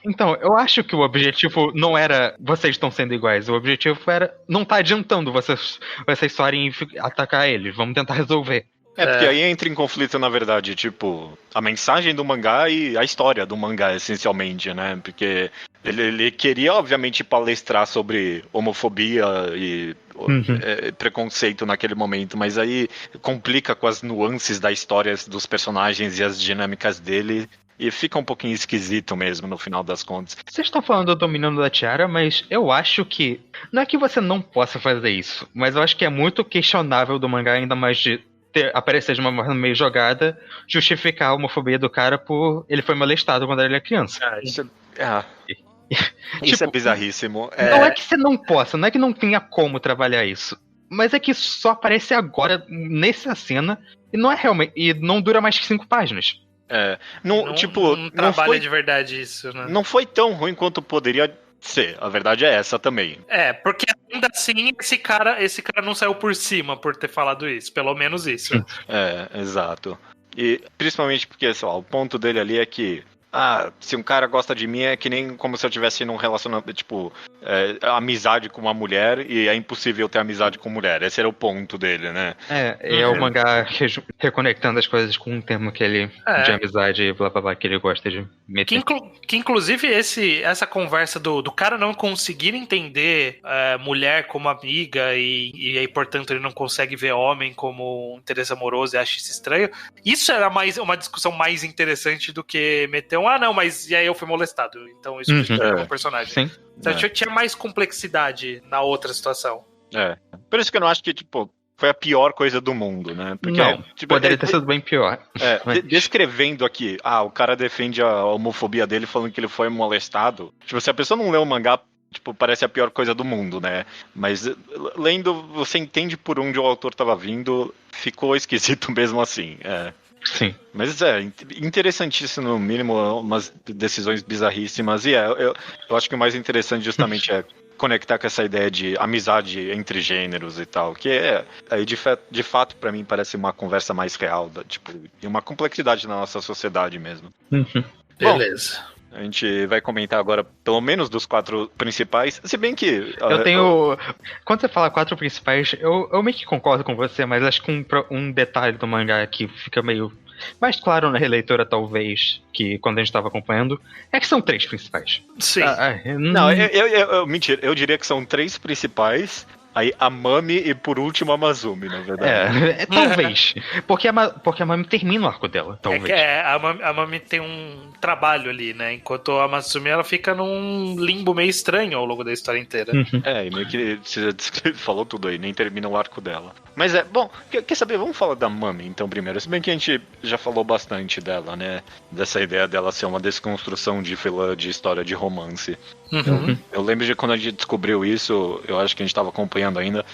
Então, eu acho que o objetivo não era vocês estão sendo iguais. O objetivo era não tá adiantando vocês só irem atacar eles. Vamos tentar resolver. Porque aí entra em conflito, na verdade, tipo, a mensagem do mangá e a história do mangá, essencialmente, né? Porque ele queria, obviamente, palestrar sobre homofobia e preconceito naquele momento, mas aí complica com as nuances da história dos personagens e as dinâmicas dele. E fica um pouquinho esquisito mesmo, no final das contas. Vocês estão falando do Dominando da Tiara, mas eu acho que... Não é que você não possa fazer isso, mas eu acho que é muito questionável do mangá, ainda mais de aparecer de uma forma meio jogada, justificar a homofobia do cara por ele foi molestado quando ele era criança. Isso é bizarríssimo. Não é que você não possa, não é que não tenha como trabalhar isso, mas é que só aparece agora nessa cena e não é realmente, e não dura mais que 5 páginas. Não trabalha foi, de verdade isso, né? Não foi tão ruim quanto poderia ser. A verdade é essa também. Porque ainda assim esse cara não saiu por cima por ter falado isso. Pelo menos isso. Exato. E principalmente porque, sei lá, o ponto dele ali é que se um cara gosta de mim é que nem como se eu tivesse num relacionamento, tipo, amizade com uma mulher e é impossível ter amizade com mulher. Esse era o ponto dele, né? É o mangá reconectando as coisas com um tema que ele, de amizade e blá blá blá, que ele gosta de meter. Que inclusive essa conversa do cara não conseguir entender mulher como amiga e aí, portanto, ele não consegue ver homem como um interesse amoroso e acha isso estranho. Isso era uma discussão mais interessante do que meter não, mas e aí eu fui molestado. Então isso é um personagem. Sim. Então tinha mais complexidade na outra situação. Por isso que eu não acho que, tipo, foi a pior coisa do mundo, né? Porque, não, poderia ter sido bem pior. Descrevendo aqui, o cara defende a homofobia dele falando que ele foi molestado. Tipo, se a pessoa não lê o mangá, tipo, parece a pior coisa do mundo, né? Mas lendo, você entende por onde o autor tava vindo, ficou esquisito mesmo assim. Sim. Mas interessantíssimo, no mínimo, umas decisões bizarríssimas. E eu acho que o mais interessante justamente é conectar com essa ideia de amizade entre gêneros e tal, que aí de fato pra mim parece uma conversa mais real, tipo, e uma complexidade na nossa sociedade mesmo. Beleza. Bom, a gente vai comentar agora pelo menos dos 4 principais, se bem que... Eu tenho... Quando você fala 4 principais, eu meio que concordo com você, mas acho que um detalhe do mangá que fica meio mais claro na releitura, talvez, que quando a gente estava acompanhando, é que são 3 principais. Sim. Não, mentira, eu diria que são 3 principais, aí a Mami e por último a Mazumi, na verdade. Talvez. Porque a Mami termina o arco dela, talvez. A Mami tem um trabalho ali, né? Enquanto a Mazumi, ela fica num limbo meio estranho ao longo da história inteira. E meio que você falou tudo aí, nem termina o arco dela. Mas bom, quer saber, vamos falar da Mami então primeiro. Se bem que a gente já falou bastante dela, né? Dessa ideia dela ser uma desconstrução de vilã de história de romance. Eu lembro de quando a gente descobriu isso, eu acho que a gente tava acompanhando ainda.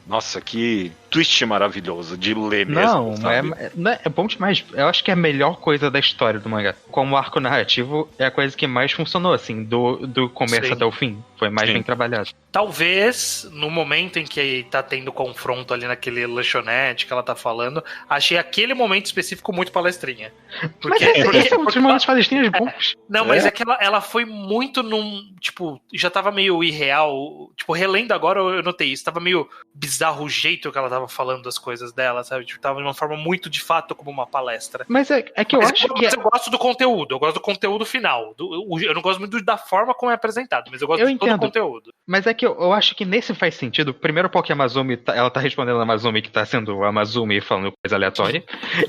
Nossa, que twist maravilhoso de ler mesmo, sabe? É bom demais. Eu acho que é a melhor coisa da história do mangá. Como arco narrativo, é a coisa que mais funcionou, assim, do começo Sim. até o fim. Foi mais bem trabalhado. Talvez, no momento em que tá tendo confronto ali naquele lanchonete que ela tá falando, achei aquele momento específico muito palestrinha. Mas esse é um dos momentos palestinos bons. Não, mas é que ela foi muito num... Tipo, já tava meio irreal. Tipo, relendo agora eu notei isso. Tava meio bizarro o jeito que ela tava falando das coisas dela, sabe? Tipo, tava de uma forma muito de fato como uma palestra. Mas é que eu acho que... Eu gosto do conteúdo. Eu gosto do conteúdo final. Eu não gosto muito da forma como é apresentado, mas eu gosto de todo o conteúdo. Mas é que eu acho que nesse faz sentido. Primeiro, porque a Amazumi, ela tá respondendo a Amazumi que tá sendo a Amazumi falando coisa aleatória.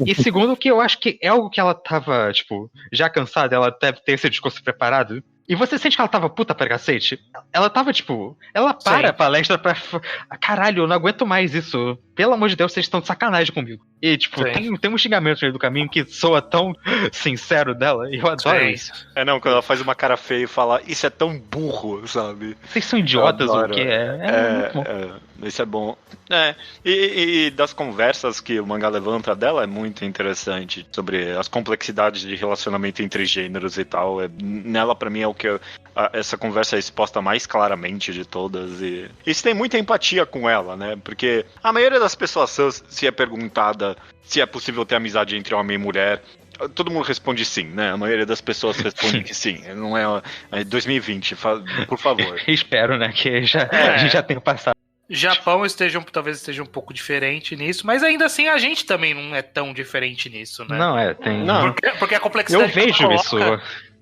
E segundo, que eu acho que é algo que ela tava, tipo, já cansada, ela deve ter esse discurso preparado. E você sente que ela tava puta pra cacete? Ela tava, tipo... Ela para a palestra pra... Caralho, eu não aguento mais isso. Pelo amor de Deus, vocês estão de sacanagem comigo. E, tipo, tem um xingamento no meio do caminho que soa tão sincero dela. E eu adoro isso. Não, quando ela faz uma cara feia e fala, isso é tão burro, sabe? Vocês são idiotas ou o quê? Isso é bom. E das conversas que o mangá levanta dela é muito interessante. Sobre as complexidades de relacionamento entre gêneros e tal. Nela, pra mim, é o que essa conversa é exposta mais claramente de todas. E isso tem muita empatia com ela, né? Porque a maioria das pessoas, se é perguntada se é possível ter amizade entre homem e mulher, todo mundo responde sim, né? A maioria das pessoas responde que sim. Não é 2020, por favor. Espero, né? Que a gente já tenha passado. Japão talvez esteja um pouco diferente nisso, mas ainda assim a gente também não é tão diferente nisso, né? Não, tem... Não. Porque a complexidade eu vejo isso.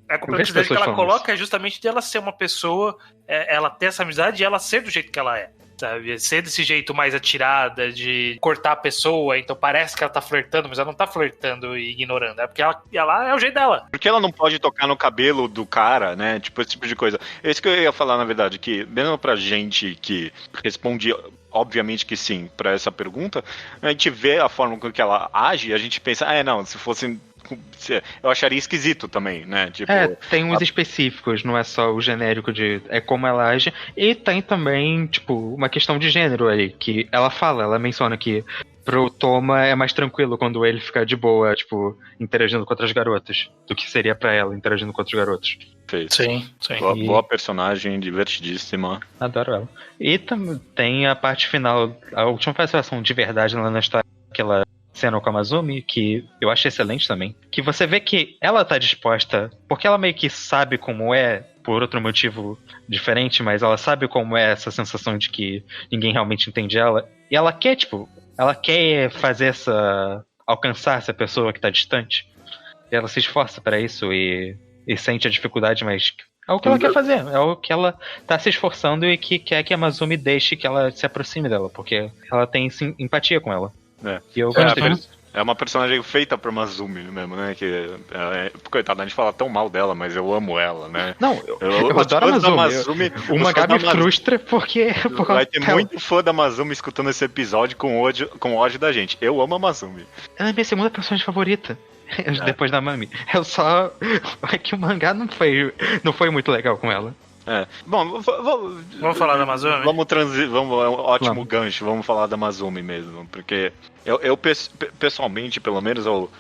A complexidade que ela coloca é justamente dela ser uma pessoa, ela ter essa amizade e ela ser do jeito que ela é. Sabe? Ser desse jeito mais atirada, de cortar a pessoa, então parece que ela tá flertando, mas ela não tá flertando e ignorando. É porque ela é o jeito dela. Porque ela não pode tocar no cabelo do cara, né? Tipo, esse tipo de coisa. É isso que eu ia falar, na verdade, que mesmo pra gente que responde obviamente que sim pra essa pergunta, a gente vê a forma com que ela age e a gente pensa, não, se fosse... Eu acharia esquisito também, né? Tipo, tem uns específicos, não é só o genérico de como ela age. E tem também, tipo, uma questão de gênero ali, que ela menciona que pro Toma é mais tranquilo quando ele fica de boa, tipo, interagindo com outras garotas, do que seria pra ela interagindo com outros garotos. Sim. Boa personagem, divertidíssima. Adoro ela. E tem a parte final, a última participação de verdade lá na história, que ela cena com a Amazumi, que eu acho excelente também. Que você vê que ela tá disposta, porque ela meio que sabe como é, por outro motivo diferente, mas ela sabe como é essa sensação de que ninguém realmente entende ela. E ela quer, ela quer fazer alcançar essa pessoa que tá distante. E ela se esforça para isso e sente a dificuldade, mas é o que ela quer fazer, é o que ela tá se esforçando e que quer que a Amazumi deixe que ela se aproxime dela, porque ela tem empatia com ela. E eu gostei disso. É uma personagem feita por Mazumi mesmo, né? Que coitada, a gente fala tão mal dela, mas eu amo ela, né? Não, eu adoro a Mazumi. O mangá me frustra porque... Vai ter muito fã da Mazumi escutando esse episódio com ódio da gente. Eu amo a Mazumi. Ela é minha segunda personagem favorita. Depois da Mami. É que o mangá não foi muito legal com ela. Bom, vamos falar da Amazumi? Ótimo gancho, vamos falar da Amazumi mesmo, porque eu pessoalmente, pelo menos, eu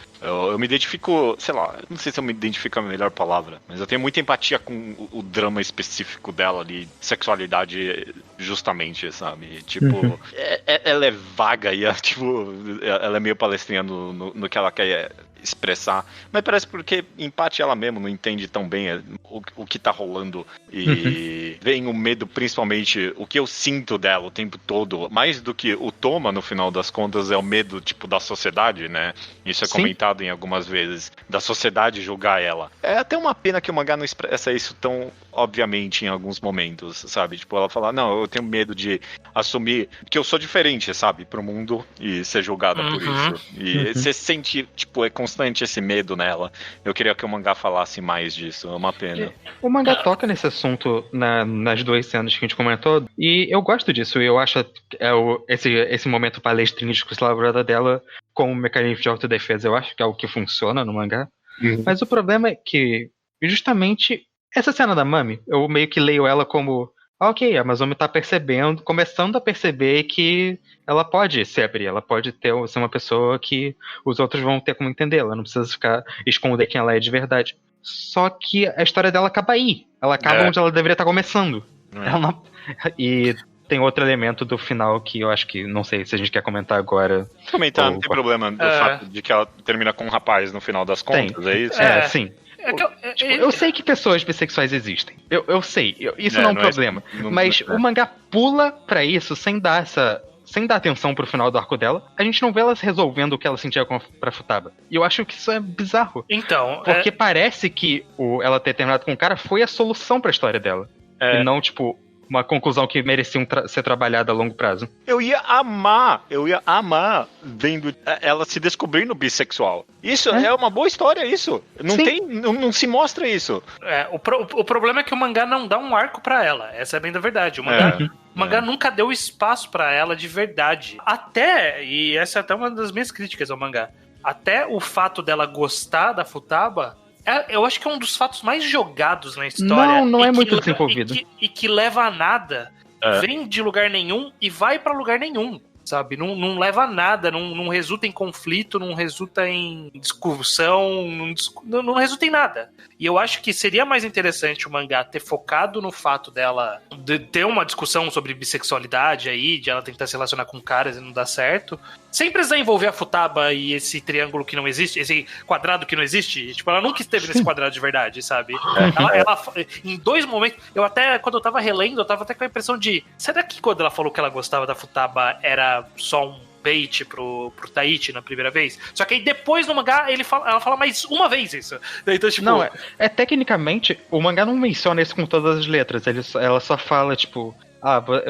me identifico, sei lá, não sei se eu me identifico a melhor palavra, mas eu tenho muita empatia com o drama específico dela ali, sexualidade, justamente, sabe? Tipo, ela é vaga e ela é meio palestrinha no que ela quer expressar, mas parece porque empate ela mesmo não entende tão bem o que tá rolando e vem o medo, principalmente o que eu sinto dela o tempo todo, mais do que o Toma no final das contas é o medo da sociedade, né? Isso é comentado em algumas vezes, da sociedade julgar ela. É até uma pena que o mangá não expressa isso tão obviamente em alguns momentos, sabe? Tipo, ela fala, não, eu tenho medo de assumir que eu sou diferente, sabe? Pro mundo e ser julgada por isso. E você sente, é constante esse medo nela. Eu queria que o mangá falasse mais disso, é uma pena. O mangá toca nesse assunto nas 2 cenas que a gente comentou, e eu gosto disso, eu acho esse momento palestrinho de elaborada dela como um mecanismo de autodefesa, eu acho que é o que funciona no mangá. Mas o problema é que, justamente, essa cena da Mami, eu meio que leio ela como Ok, a Amazônia tá percebendo, começando a perceber que ela pode se abrir, ela pode ser uma pessoa que os outros vão ter como entender, ela não precisa ficar esconder quem ela é de verdade. Só que a história dela acaba aí, ela acaba onde ela deveria estar começando. Ela não- E tem outro elemento do final que eu acho que, não sei se a gente quer comentar agora. Comentar, Ou- não tem problema do fato de que ela termina com um rapaz no final das Tem. contas, é isso? Sim. É que Tipo, eu sei que pessoas bissexuais existem. Eu sei. Isso não é um não problema. Mas não- o mangá pula pra isso sem dar atenção pro final do arco dela. A gente não vê ela se resolvendo o que ela sentia pra Futaba. E eu acho que isso é bizarro. Então, Porque parece que ela ter terminado com o cara foi a solução pra história dela. É. E não, tipo, uma conclusão que merecia ser trabalhada a longo prazo. Eu ia amar vendo ela se descobrindo bissexual. Isso é uma boa história, isso. Não Sim. tem, não se mostra isso. o problema é que o mangá não dá um arco pra ela. Essa é bem da verdade. O mangá nunca deu espaço pra ela de verdade. E essa é até uma das minhas críticas ao mangá. Até o fato dela gostar da Futaba, eu acho que é um dos fatos mais jogados na história. Não é que muito desenvolvido. E que leva a nada. Vem de lugar nenhum e vai pra lugar nenhum. Sabe? Não leva a nada, não resulta em conflito, não resulta em discussão, não resulta em nada. E eu acho que seria mais interessante o mangá ter focado no fato dela de ter uma discussão sobre bissexualidade aí, de ela tentar se relacionar com caras e não dar certo, sem precisar envolver a Futaba e esse triângulo que não existe, esse quadrado que não existe. Tipo, ela nunca esteve nesse quadrado de verdade, sabe? Ela, em 2 momentos, quando eu tava relendo, eu tava até com a impressão de, será que quando ela falou que ela gostava da Futaba era só um bait pro Taichi na primeira vez? Só que aí depois no mangá ela fala mais uma vez isso. Então, tipo... Não, tecnicamente, o mangá não menciona isso com todas as letras. Ela só fala, tipo,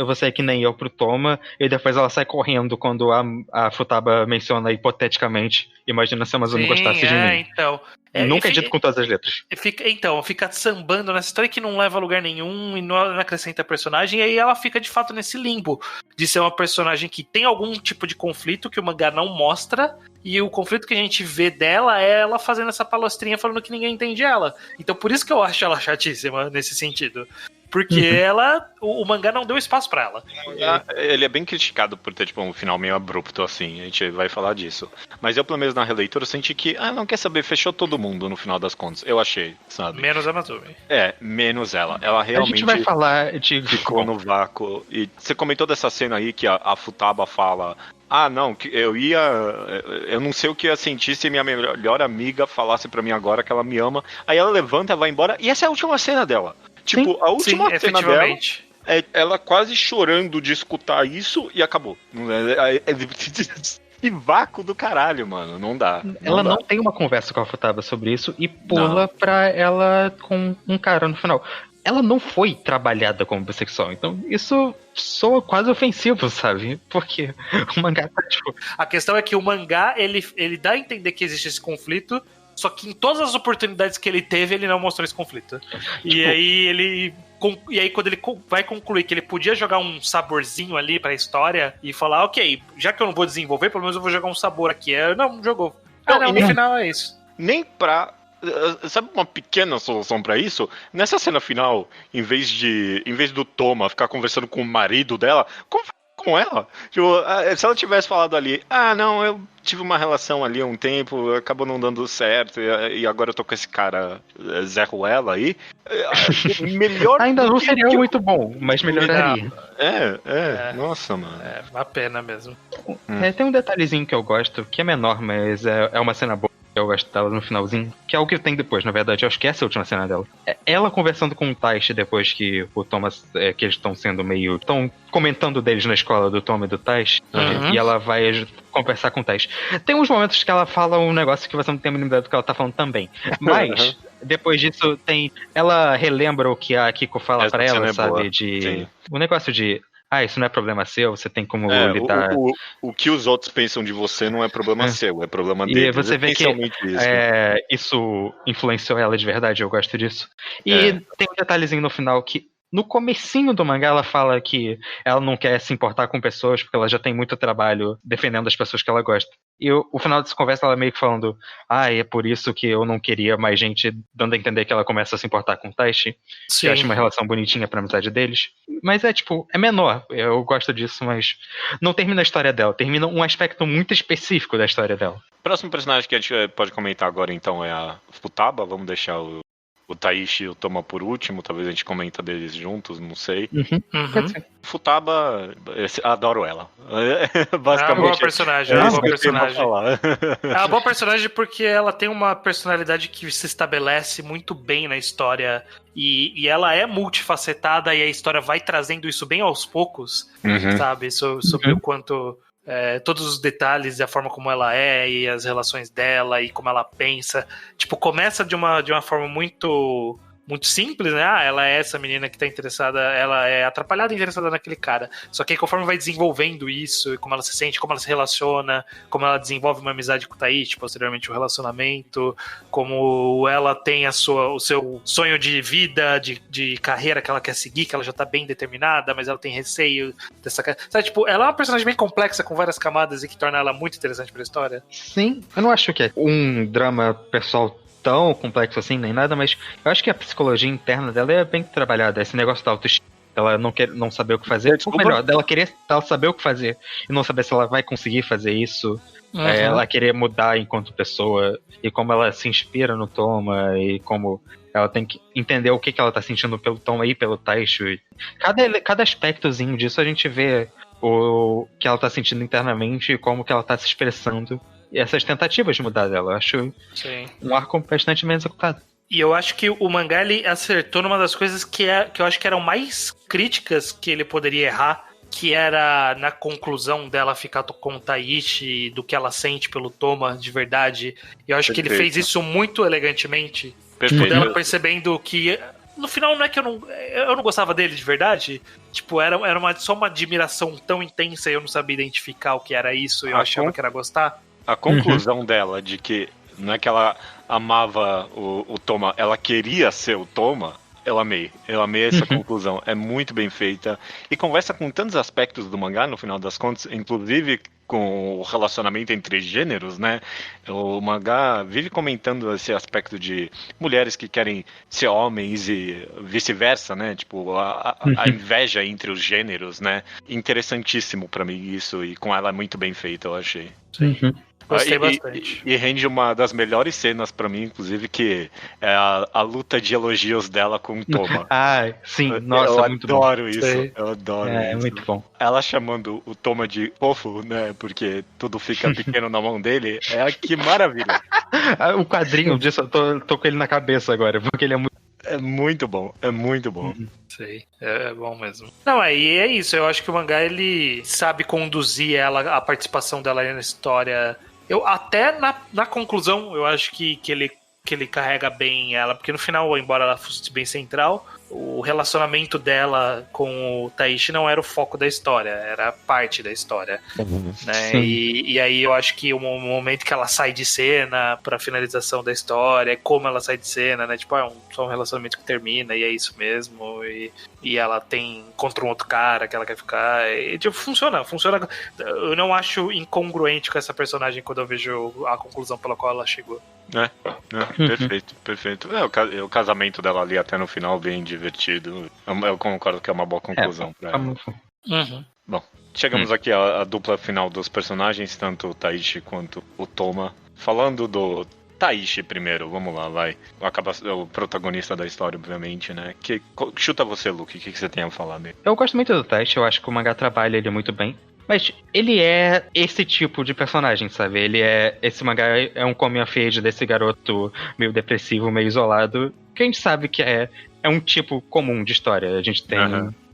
você é que nem eu pro Toma, e depois ela sai correndo quando a Futaba menciona hipoteticamente, imagina se a Amazônia gostasse de mim. Então... Nunca é dito com todas as letras. Fica sambando nessa história que não leva a lugar nenhum e não acrescenta personagem, e aí ela fica de fato nesse limbo de ser uma personagem que tem algum tipo de conflito que o mangá não mostra, e o conflito que a gente vê dela é ela fazendo essa palestrinha falando que ninguém entende ela. Então por isso que eu acho ela chatíssima nesse sentido. Porque o mangá não deu espaço pra ela. Ele é bem criticado por ter, tipo, um final meio abrupto, assim. A gente vai falar disso. Mas eu, pelo menos na releitura, senti que, não quer saber, fechou todo mundo no final das contas. Eu achei, sabe? Menos a Natumi. Menos ela. Ela realmente... A gente vai falar de... ficou no vácuo. E você comentou dessa cena aí que a Futaba fala... não, eu não sei o que ia sentir se minha melhor amiga falasse pra mim agora que ela me ama. Aí ela levanta, vai embora, e essa é a última cena dela. Tipo, a última cena dela é ela quase chorando de escutar isso e acabou. Que vácuo do caralho, mano. Não dá. Ela não tem uma conversa com a Futaba sobre isso e pula pra ela com um cara no final. Ela não foi trabalhada como bissexual, então isso soa quase ofensivo, sabe? Porque o mangá tá tipo... A questão é que o mangá, ele dá a entender que existe esse conflito, só que em todas as oportunidades que ele teve, ele não mostrou esse conflito. E aí quando ele vai concluir que ele podia jogar um saborzinho ali pra história e falar, ok, já que eu não vou desenvolver, pelo menos eu vou jogar um sabor aqui. Não jogou. No final é isso. Nem pra... Sabe uma pequena solução pra isso? Nessa cena final, em vez do Toma ficar conversando com o marido dela, com ela. Tipo, se ela tivesse falado ali, não, eu tive uma relação ali há um tempo, acabou não dando certo, e agora eu tô com esse cara Zé Ruela aí. Melhor. Ainda não seria muito bom, mas melhoraria. Nossa, mano. É uma pena mesmo. Tem um detalhezinho que eu gosto, que é menor, mas é uma cena boa. Eu gosto dela no finalzinho, que é o que tem depois, na verdade. Eu acho que essa é a última cena dela. Ela conversando com o Taishi depois que o Thomas, que eles estão sendo meio... Estão comentando deles na escola do Tom e do Taishi. E ela vai conversar com o Taishi. Tem uns momentos que ela fala um negócio que você não tem a mínima ideia do que ela tá falando também. Mas, depois disso, ela relembra o que a Kiko fala pra ela, sabe? O negócio de... isso não é problema seu, você tem como lidar... O que os outros pensam de você não é problema seu, é problema deles. E você vê que isso influenciou ela de verdade, eu gosto disso. E tem um detalhezinho no final que, no comecinho do mangá, ela fala que ela não quer se importar com pessoas, porque ela já tem muito trabalho defendendo as pessoas que ela gosta. E o final dessa conversa, ela meio que falando, é por isso que eu não queria mais gente, dando a entender que ela começa a se importar com o Taishi. Que eu acho uma relação bonitinha pra amizade deles. Mas é menor, eu gosto disso, mas não termina a história dela, termina um aspecto muito específico da história dela. O próximo personagem que a gente pode comentar agora, então, é a Futaba. Vamos deixar o Taishi e o Toma por último, talvez a gente comenta deles juntos, não sei. Pode ser. Futaba, adoro ela. Basicamente. É uma boa personagem, é uma boa personagem. É uma boa personagem porque ela tem uma personalidade que se estabelece muito bem na história e ela é multifacetada e a história vai trazendo isso bem aos poucos, sabe? Sobre o quanto... todos os detalhes e a forma como ela é e as relações dela e como ela pensa, tipo, começa de uma forma muito simples, né? Ela é essa menina que tá interessada, ela é atrapalhada e interessada naquele cara. Só que aí, conforme vai desenvolvendo isso, como ela se sente, como ela se relaciona, como ela desenvolve uma amizade com o Taishi, posteriormente o relacionamento, como ela tem o seu sonho de vida, de carreira que ela quer seguir, que ela já tá bem determinada, mas ela tem receio dessa... Sabe, tipo, ela é uma personagem bem complexa, com várias camadas e que torna ela muito interessante pra história. Sim, eu não acho que é um drama pessoal tão complexo assim, nem nada, mas eu acho que a psicologia interna dela é bem trabalhada. Esse negócio da autoestima, ela não saber o que fazer, ou melhor, dela querer saber o que fazer e não saber se ela vai conseguir fazer isso. Ela querer mudar enquanto pessoa e como ela se inspira no Toma e como ela tem que entender o que ela tá sentindo pelo Toma e pelo Taishi. Cada aspectozinho disso a gente vê o que ela tá sentindo internamente e como que ela tá se expressando. E essas tentativas de mudar dela, eu acho um arco bastante bem executado. E eu acho que o mangá, ele acertou numa das coisas que eu acho que eram mais críticas que ele poderia errar, que era na conclusão dela ficar com o Taishi, do que ela sente pelo Toma de verdade. E eu acho que ele fez isso muito elegantemente. Tipo, dela percebendo que... No final, não é que eu não gostava dele de verdade. Tipo, era só uma admiração tão intensa e eu não sabia identificar o que era isso. E eu achava que era gostar. A conclusão dela de que não é que ela amava o Toma, ela queria ser o Toma, eu amei essa conclusão, é muito bem feita e conversa com tantos aspectos do mangá no final das contas, inclusive com o relacionamento entre gêneros, né? O mangá vive comentando esse aspecto de mulheres que querem ser homens e vice-versa, né? Tipo, a inveja entre os gêneros, né? Interessantíssimo pra mim isso, e com ela é muito bem feita, eu achei. Sim. Gostei bastante. E rende uma das melhores cenas pra mim, inclusive, que é a luta de elogios dela com o Toma. Sim, nossa, eu muito adoro bom. Isso, eu adoro isso. É muito bom. Ela chamando o Toma de fofo, né, porque tudo fica pequeno na mão dele, que maravilha. O quadrinho disso, eu tô com ele na cabeça agora, porque ele é muito... É muito bom, é muito bom. Sei, é bom mesmo. Não, aí é isso, eu acho que o mangá, ele sabe conduzir a participação dela na história. Eu até na conclusão, eu acho que ele carrega bem ela, porque no final, embora ela fosse bem central, o relacionamento dela com o Taishi não era o foco da história, era parte da história, né? E aí eu acho que o momento que ela sai de cena pra finalização da história, como ela sai de cena, né? Tipo, só um relacionamento que termina e é isso mesmo, e ela encontra um outro cara que ela quer ficar, e tipo, funciona. Eu não acho incongruente com essa personagem quando eu vejo a conclusão pela qual ela chegou. Perfeito. O casamento dela ali até no final bem divertido. Eu concordo que é uma boa conclusão pra ela. Bom, chegamos aqui à dupla final dos personagens, tanto o Taishi quanto o Toma. Falando do Taishi primeiro, vamos lá, vai. O protagonista da história, obviamente, né? Chuta você, Luke, o que você tem a falar dele? Eu gosto muito do Taishi, eu acho que o mangá trabalha ele muito bem. Mas ele é esse tipo de personagem, sabe? Esse mangá é um coming of age desse garoto meio depressivo, meio isolado, que a gente sabe que é um tipo comum de história. A gente tem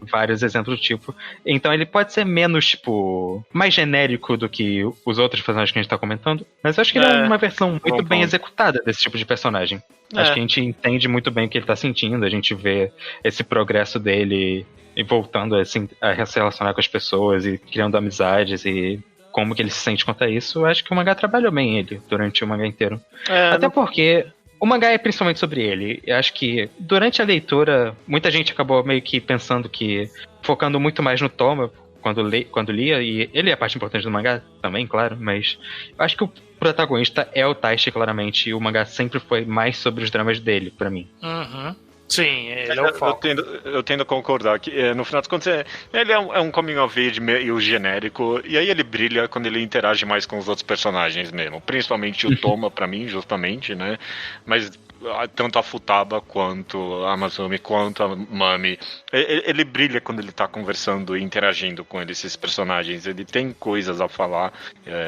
vários exemplos do tipo. Então ele pode ser menos, tipo, mais genérico do que os outros personagens que a gente tá comentando. Mas eu acho que ele é uma versão muito bem executada desse tipo de personagem. Acho que a gente entende muito bem o que ele tá sentindo, a gente vê esse progresso dele e voltando a se relacionar com as pessoas e criando amizades e como que ele se sente quanto a isso. Eu acho que o mangá trabalhou bem ele durante o mangá inteiro. Porque o mangá é principalmente sobre ele. Eu acho que durante a leitura, muita gente acabou meio que pensando que, focando muito mais no Toma, quando lia, e ele é a parte importante do mangá também, claro, mas eu acho que o protagonista é o Taishi, claramente, e o mangá sempre foi mais sobre os dramas dele, pra mim. Uhum. Sim, ele é o foco. Eu tendo a concordar que, no final das contas, ele é um coming of age meio genérico, e aí ele brilha quando ele interage mais com os outros personagens mesmo. Principalmente o Toma, pra mim, justamente, né? Mas tanto a Futaba, quanto a Amazumi, quanto a Mami, ele brilha quando ele tá conversando e interagindo com esses personagens. Ele tem coisas a falar.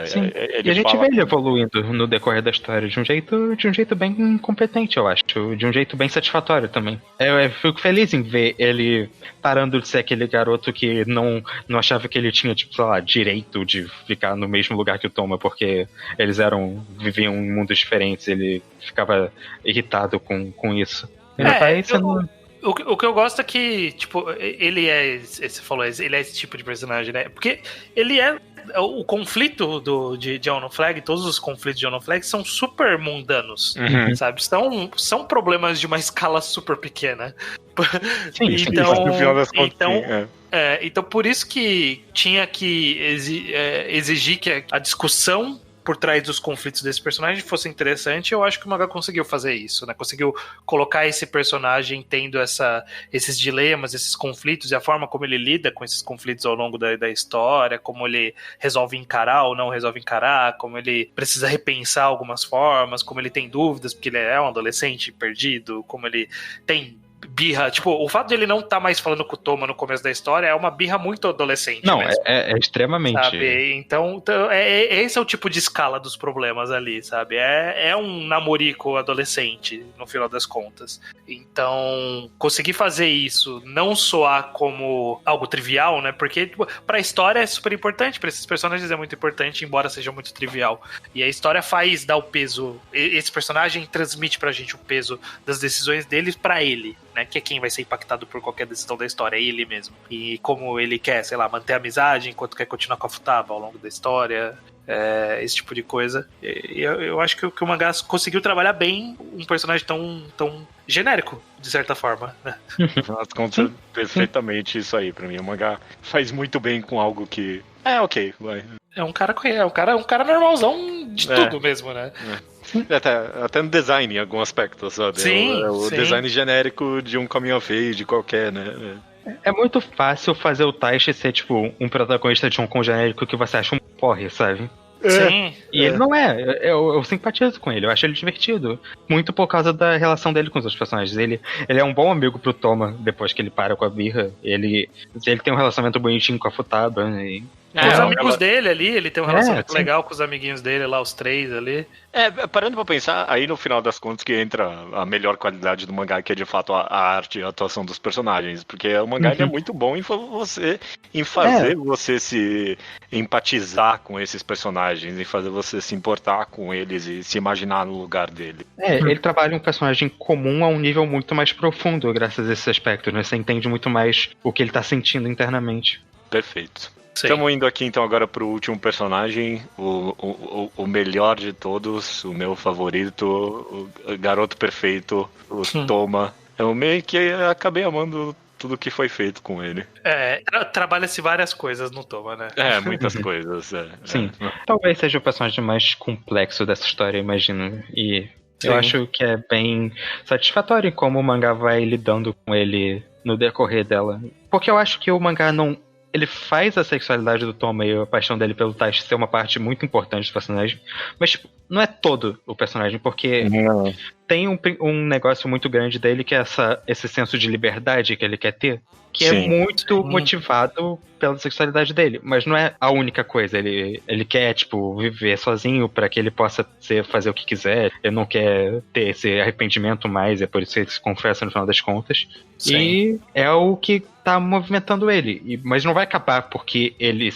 Sim. E a gente vê ele evoluindo no decorrer da história de um jeito bem competente, eu acho. De um jeito bem satisfatório também. Eu fico feliz em ver ele parando de ser aquele garoto que não achava que ele tinha, tipo, sei lá, direito de ficar no mesmo lugar que o Toma, porque eles viviam em mundos diferentes. Ele ficava irritado com isso. O que eu gosto é que, tipo, ele é. Você falou, ele é esse tipo de personagem, né? Porque ele é. O conflito de Ono Flag, todos os conflitos de Ono Flag são super mundanos, sabe? São problemas de uma escala super pequena. Sim, então, no final das contas, então, por isso que tinha que exigir que a discussão por trás dos conflitos desse personagem fosse interessante. Eu acho que o mangá conseguiu fazer isso, né? Conseguiu colocar esse personagem tendo esses dilemas, esses conflitos, e a forma como ele lida com esses conflitos ao longo da história, como ele resolve encarar ou não resolve encarar, como ele precisa repensar algumas formas, como ele tem dúvidas, porque ele é um adolescente perdido, como ele tem birra, tipo, o fato de ele não estar mais falando com o Toma no começo da história é uma birra muito adolescente. Não, mesmo, é extremamente. Sabe? Então esse é o tipo de escala dos problemas ali, sabe? É um namorico adolescente, no final das contas. Então, conseguir fazer isso não soar como algo trivial, né? Porque, tipo, pra história é super importante, pra esses personagens é muito importante, embora seja muito trivial. E a história dar o peso. Esse personagem transmite pra gente o peso das decisões deles pra ele, né, que é quem vai ser impactado por qualquer decisão da história, é ele mesmo. E como ele quer, sei lá, manter a amizade enquanto quer continuar com a Futaba ao longo da história, esse tipo de coisa. E eu acho que o mangá conseguiu trabalhar bem um personagem tão genérico, de certa forma, né? Afinal de contas, perfeitamente isso aí. Pra mim, o mangá faz muito bem com algo que... ok, vai. É um cara normalzão de tudo mesmo, né? Até no design, em algum aspecto, sabe? Sim, o design genérico de um coming of age qualquer, né? É muito fácil fazer o Taishi ser, tipo, um protagonista de um genérico que você acha um porre, sabe? Sim. E ele não é. Eu simpatizo com ele, eu acho ele divertido. Muito por causa da relação dele com os outros personagens. Ele é um bom amigo pro Toma depois que ele para com a birra. Ele tem um relacionamento bonitinho com a Futaba. Com os amigos dele ali, ele tem um relacionamento sim. legal com os amiguinhos dele lá, os três ali. Parando pra pensar, aí no final das contas que entra a melhor qualidade do mangá, que é de fato a arte e a atuação dos personagens. Porque o mangá ele é muito bom em fazer você se empatizar com esses personagens, em fazer você se importar com eles e se imaginar no lugar dele. Ele trabalha um personagem comum a um nível muito mais profundo, graças a esse aspecto, né? Você entende muito mais o que ele tá sentindo internamente. Perfeito. Sim. Estamos indo aqui então agora pro último personagem, o melhor de todos, o meu favorito, o garoto perfeito, o Toma. Eu meio que acabei amando tudo que foi feito com ele. Trabalha-se várias coisas no Toma, né? Muitas coisas. Sim. Talvez seja o personagem mais complexo dessa história, imagino. E Sim. Eu acho que é bem satisfatório como o mangá vai lidando com ele no decorrer dela. Porque eu acho que o mangá não... Ele faz a sexualidade do Toma e a paixão dele pelo Taishi ser uma parte muito importante do personagem, mas tipo, não é todo o personagem, porque tem um negócio muito grande dele que é esse senso de liberdade que ele quer ter, que é muito motivado pela sexualidade dele, mas não é a única coisa. Ele quer, tipo, viver sozinho pra que ele possa fazer o que quiser, ele não quer ter esse arrependimento mais, é por isso que ele se confessa no final das contas. Sim. E é o que tá movimentando ele, mas não vai acabar porque ele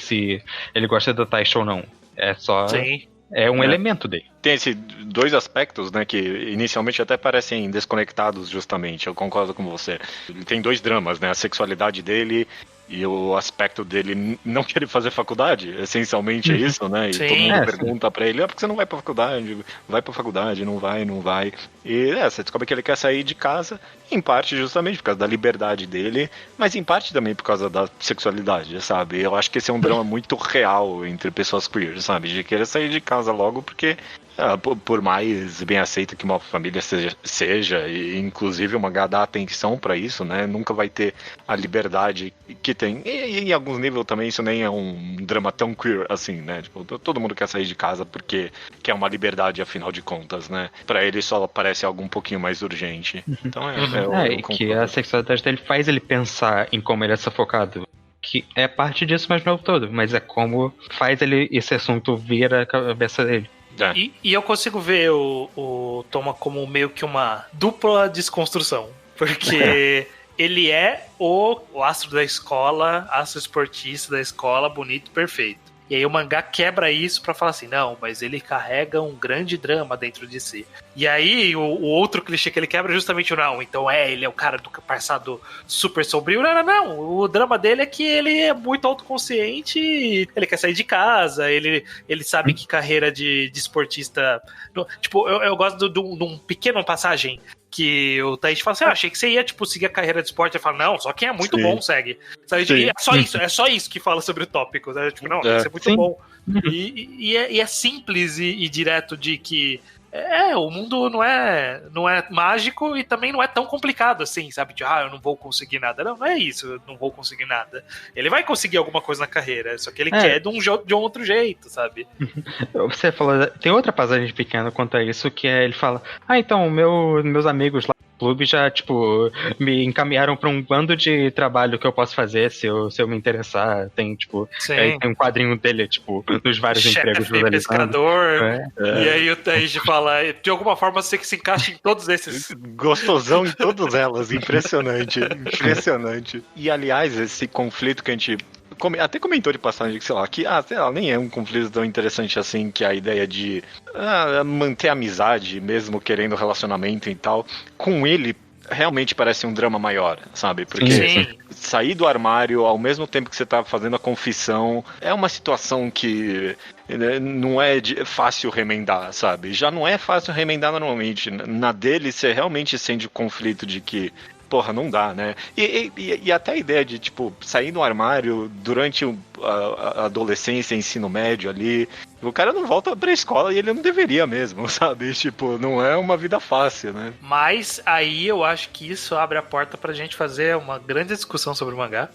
gosta do Taishi ou não. É só... Sim. É um elemento dele. Tem esses dois aspectos, né, que inicialmente até parecem desconectados justamente, eu concordo com você. Ele tem dois dramas, né, a sexualidade dele E o aspecto dele não querer fazer faculdade, essencialmente é isso, né? E Sim. todo mundo pergunta pra ele, por que você não vai pra faculdade? Vai pra faculdade, não vai. E você descobre que ele quer sair de casa, em parte justamente por causa da liberdade dele, mas em parte também por causa da sexualidade, sabe? Eu acho que esse é um drama muito real entre pessoas queer, sabe? De querer sair de casa logo porque... por mais bem aceito que uma família seja, e inclusive o mangá dá atenção pra isso, né? Nunca vai ter a liberdade que tem. E em alguns níveis também isso nem é um drama tão queer assim, né? Tipo, todo mundo quer sair de casa porque quer uma liberdade, afinal de contas, né? Pra ele só parece algo um pouquinho mais urgente. Então e que a sexualidade dele faz ele pensar em como ele é sufocado. Que é parte disso, mas não é o todo. Mas é como faz esse assunto vir a cabeça dele. E eu consigo ver o Toma como meio que uma dupla desconstrução. Porque ele é o astro da escola, astro esportista da escola, bonito, perfeito. E aí o mangá quebra isso pra falar assim, não, mas ele carrega um grande drama dentro de si. E aí o outro clichê que ele quebra é justamente o não. Então ele é o cara do passado super sombrio. Não. O drama dele é que ele é muito autoconsciente, ele quer sair de casa, ele sabe que carreira de esportista... Tipo, eu gosto de um pequeno passagem que o Taichi fala assim, achei que você ia, tipo, seguir a carreira de esporte. Ele fala, não, só quem é muito bom segue. É só isso que fala sobre o tópico. Né? Tipo, não, tem que ser muito bom. E é simples e direto de que o mundo não é mágico e também não é tão complicado assim, sabe? De, eu não vou conseguir nada. Não é isso, eu não vou conseguir nada. Ele vai conseguir alguma coisa na carreira, só que ele quer de um outro jeito, sabe? Você falou, tem outra passagem pequena quanto a isso, que é ele fala, então, meus amigos lá no clube já, tipo, me encaminharam pra um bando de trabalho que eu posso fazer se eu me interessar. Tem, tipo, tem um quadrinho dele, tipo, dos vários empregos visualizando. Pescador, e aí o Taiji fala, de alguma forma você que se encaixa em todos esses. Gostosão em todas elas, impressionante. E aliás, esse conflito que a gente até comentou de passagem, sei lá, que nem é um conflito tão interessante assim, que a ideia de manter a amizade, mesmo querendo relacionamento e tal, com ele realmente parece um drama maior, sabe? Porque sair do armário ao mesmo tempo que você tá fazendo a confissão é uma situação que não é fácil remendar, sabe? Já não é fácil remendar normalmente. Na dele, você realmente sente o conflito de que porra, não dá, né? E até a ideia de, tipo, sair do armário durante a adolescência, ensino médio ali, o cara não volta pra escola e ele não deveria mesmo, sabe? Tipo, não é uma vida fácil, né? Mas aí eu acho que isso abre a porta pra gente fazer uma grande discussão sobre o mangá,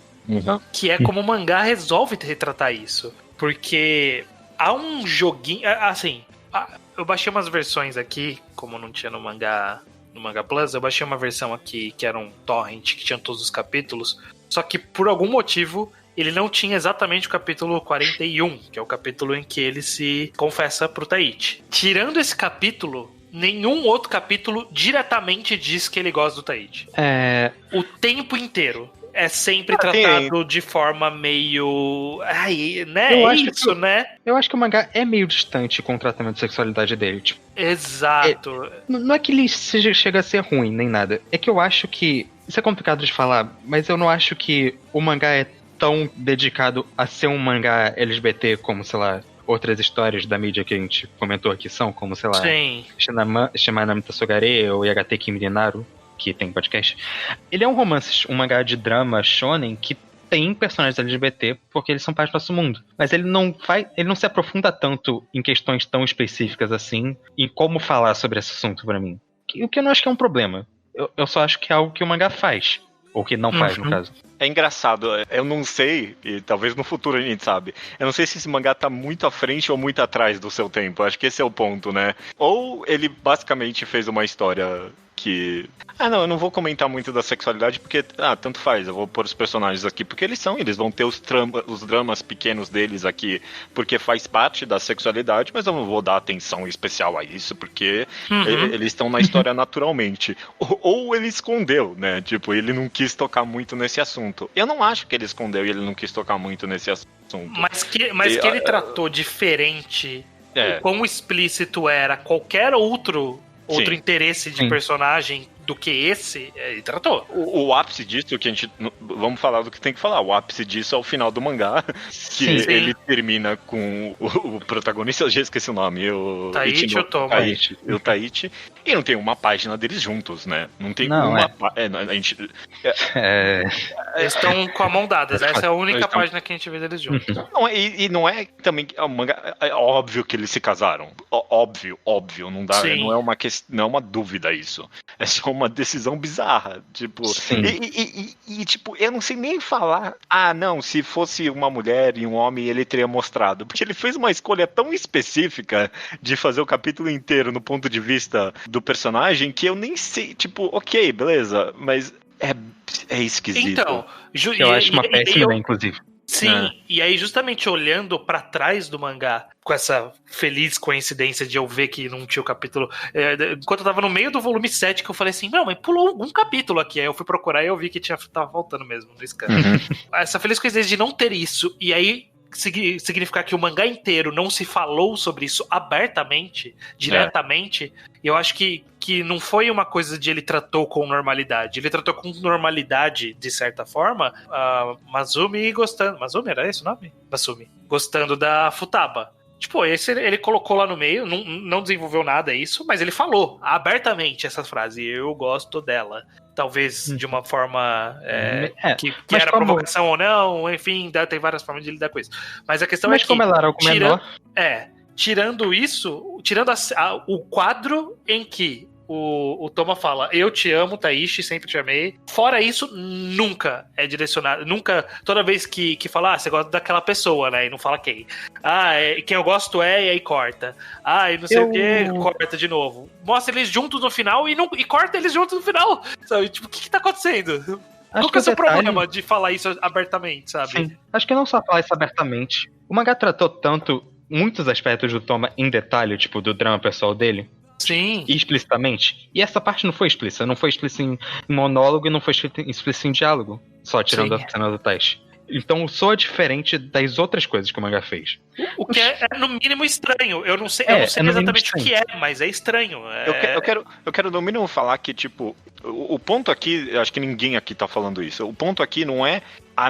que é como o mangá resolve retratar isso. Porque há um joguinho, assim, eu baixei umas versões aqui, como não tinha no Manga Plus, eu baixei uma versão aqui que era um torrent que tinha todos os capítulos, só que por algum motivo ele não tinha exatamente o capítulo 41, que é o capítulo em que ele se confessa pro Taichi. Tirando esse capítulo, nenhum outro capítulo diretamente diz que ele gosta do Taichi. O tempo inteiro é sempre tratado de forma meio... né? Eu acho que o mangá é meio distante com o tratamento de sexualidade dele, tipo. Exato. Não é que ele chega a ser ruim, nem nada. É que eu acho que... Isso é complicado de falar, mas eu não acho que o mangá é tão dedicado a ser um mangá LGBT como, sei lá, outras histórias da mídia que a gente comentou aqui são, como, sei lá, Shimanami Tassogare ou Yagate Kimi de Naru, que tem podcast. Ele é um romance, um mangá de drama shonen que tem personagens LGBT porque eles são parte do nosso mundo. Mas ele não se aprofunda tanto em questões tão específicas assim, em como falar sobre esse assunto pra mim. O que eu não acho que é um problema. Eu só acho que é algo que o mangá faz. Ou que não faz, no caso. É engraçado, eu não sei, e talvez no futuro a gente sabe, eu não sei se esse mangá tá muito à frente ou muito atrás do seu tempo, acho que esse é o ponto, né? Ou ele basicamente fez uma história que... eu não vou comentar muito da sexualidade porque, tanto faz, eu vou pôr os personagens aqui porque eles vão ter os dramas pequenos deles aqui, porque faz parte da sexualidade, mas eu não vou dar atenção especial a isso, porque eles estão na história naturalmente. Ou ele escondeu, né, tipo, ele não quis tocar muito nesse assunto. Eu não acho que ele escondeu e ele não quis tocar muito nesse assunto. Mas que ele tratou diferente, o quão explícito era qualquer outro interesse de personagem do que esse, ele tratou. O ápice disso, que a gente. Vamos falar do que tem que falar. O ápice disso é o final do mangá. Que Sim. ele termina com o protagonista, eu já esqueci o nome. O Taichi e o Toma. Taichi, o Taichi. E não tem uma página deles juntos, né? Não tem Não, uma. A gente. Eles estão com a mão dada. Essa é a única Eles tão- página que a gente vê deles juntos. Não, e não é também. O mangá, é óbvio que eles se casaram. Óbvio. Não dá. Sim. Não é uma não é uma dúvida isso. É só uma decisão bizarra. Tipo. Sim. Tipo, eu não sei nem falar. Ah, não, se fosse uma mulher e um homem, ele teria mostrado. Porque ele fez uma escolha tão específica de fazer o capítulo inteiro no ponto de vista do personagem que eu nem sei. Tipo, ok, beleza, mas é esquisito. Então, Eu acho uma péssima ideia, inclusive. Sim, e aí justamente olhando pra trás do mangá, com essa feliz coincidência de eu ver que não tinha o capítulo, enquanto eu tava no meio do volume 7, que eu falei assim, não, mas pulou um capítulo aqui, aí eu fui procurar e eu vi que tava faltando mesmo no scan. Essa feliz coincidência de não ter isso, e aí significar que o mangá inteiro não se falou sobre isso abertamente, diretamente, eu acho que não foi uma coisa de ele tratou com normalidade. Ele tratou com normalidade, de certa forma, Masumi gostando... Masumi, era esse o nome? Masumi. Gostando da Futaba. Tipo, esse ele colocou lá no meio, não desenvolveu nada isso, mas ele falou abertamente essa frase, eu gosto dela. Talvez de uma forma que era provocação ou não, enfim, tem várias formas de lidar com isso. Mas a questão é que... como ela era algo menor... Tirando isso, tirando o quadro em que o Toma fala, eu te amo, Taichi, sempre te amei. Fora isso, nunca é direcionado. Nunca, toda vez que fala, você gosta daquela pessoa, né? E não fala quem. Quem eu gosto e aí corta. E não sei o que, corta de novo. Mostra eles juntos no final e corta eles juntos no final. Sabe? Tipo, o que tá acontecendo? Qual que é o seu problema de falar isso abertamente, sabe? Sim. Acho que não só falar isso abertamente. O mangá tratou muitos aspectos do Toma em detalhe, tipo, do drama pessoal dele. Sim. Explicitamente. E essa parte não foi explícita. Não foi explícita em monólogo e não foi explícita em diálogo. Só tirando a cena do teste. Então soa diferente das outras coisas que o mangá fez. O que é no mínimo estranho. Eu não sei exatamente o que é, mas é estranho. Eu quero no mínimo falar que, tipo, o ponto aqui, eu acho que ninguém aqui tá falando isso. O ponto aqui não é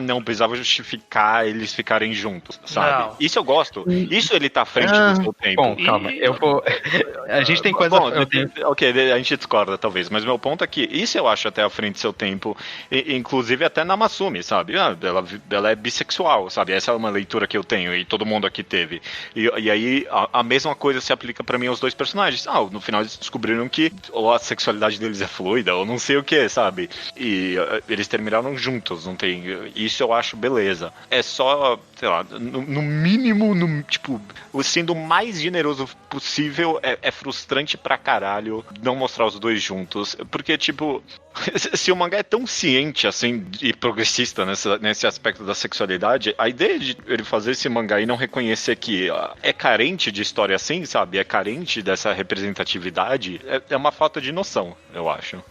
não precisava justificar eles ficarem juntos, sabe? Não. Isso eu gosto. Isso ele tá à frente do seu tempo. Bom, calma. Eu vou... A gente tem coisa... Ok, a gente discorda, talvez. Mas meu ponto aqui, isso eu acho até à frente do seu tempo. Inclusive até na Masumi, sabe? Ela é bissexual, sabe? Essa é uma leitura que eu tenho e todo mundo aqui teve. E aí a mesma coisa se aplica pra mim aos dois personagens. No final eles descobriram que ou a sexualidade deles é fluida, ou não sei o que, sabe? E eles terminaram juntos, não tem... Isso eu acho beleza. É só, sei lá, no mínimo, tipo, sendo o mais generoso possível, é frustrante pra caralho não mostrar os dois juntos. Porque, tipo, se o mangá é tão ciente, assim, e progressista nesse aspecto da sexualidade, a ideia de ele fazer esse mangá e não reconhecer que é carente de história assim, sabe? É carente dessa representatividade, é uma falta de noção, eu acho.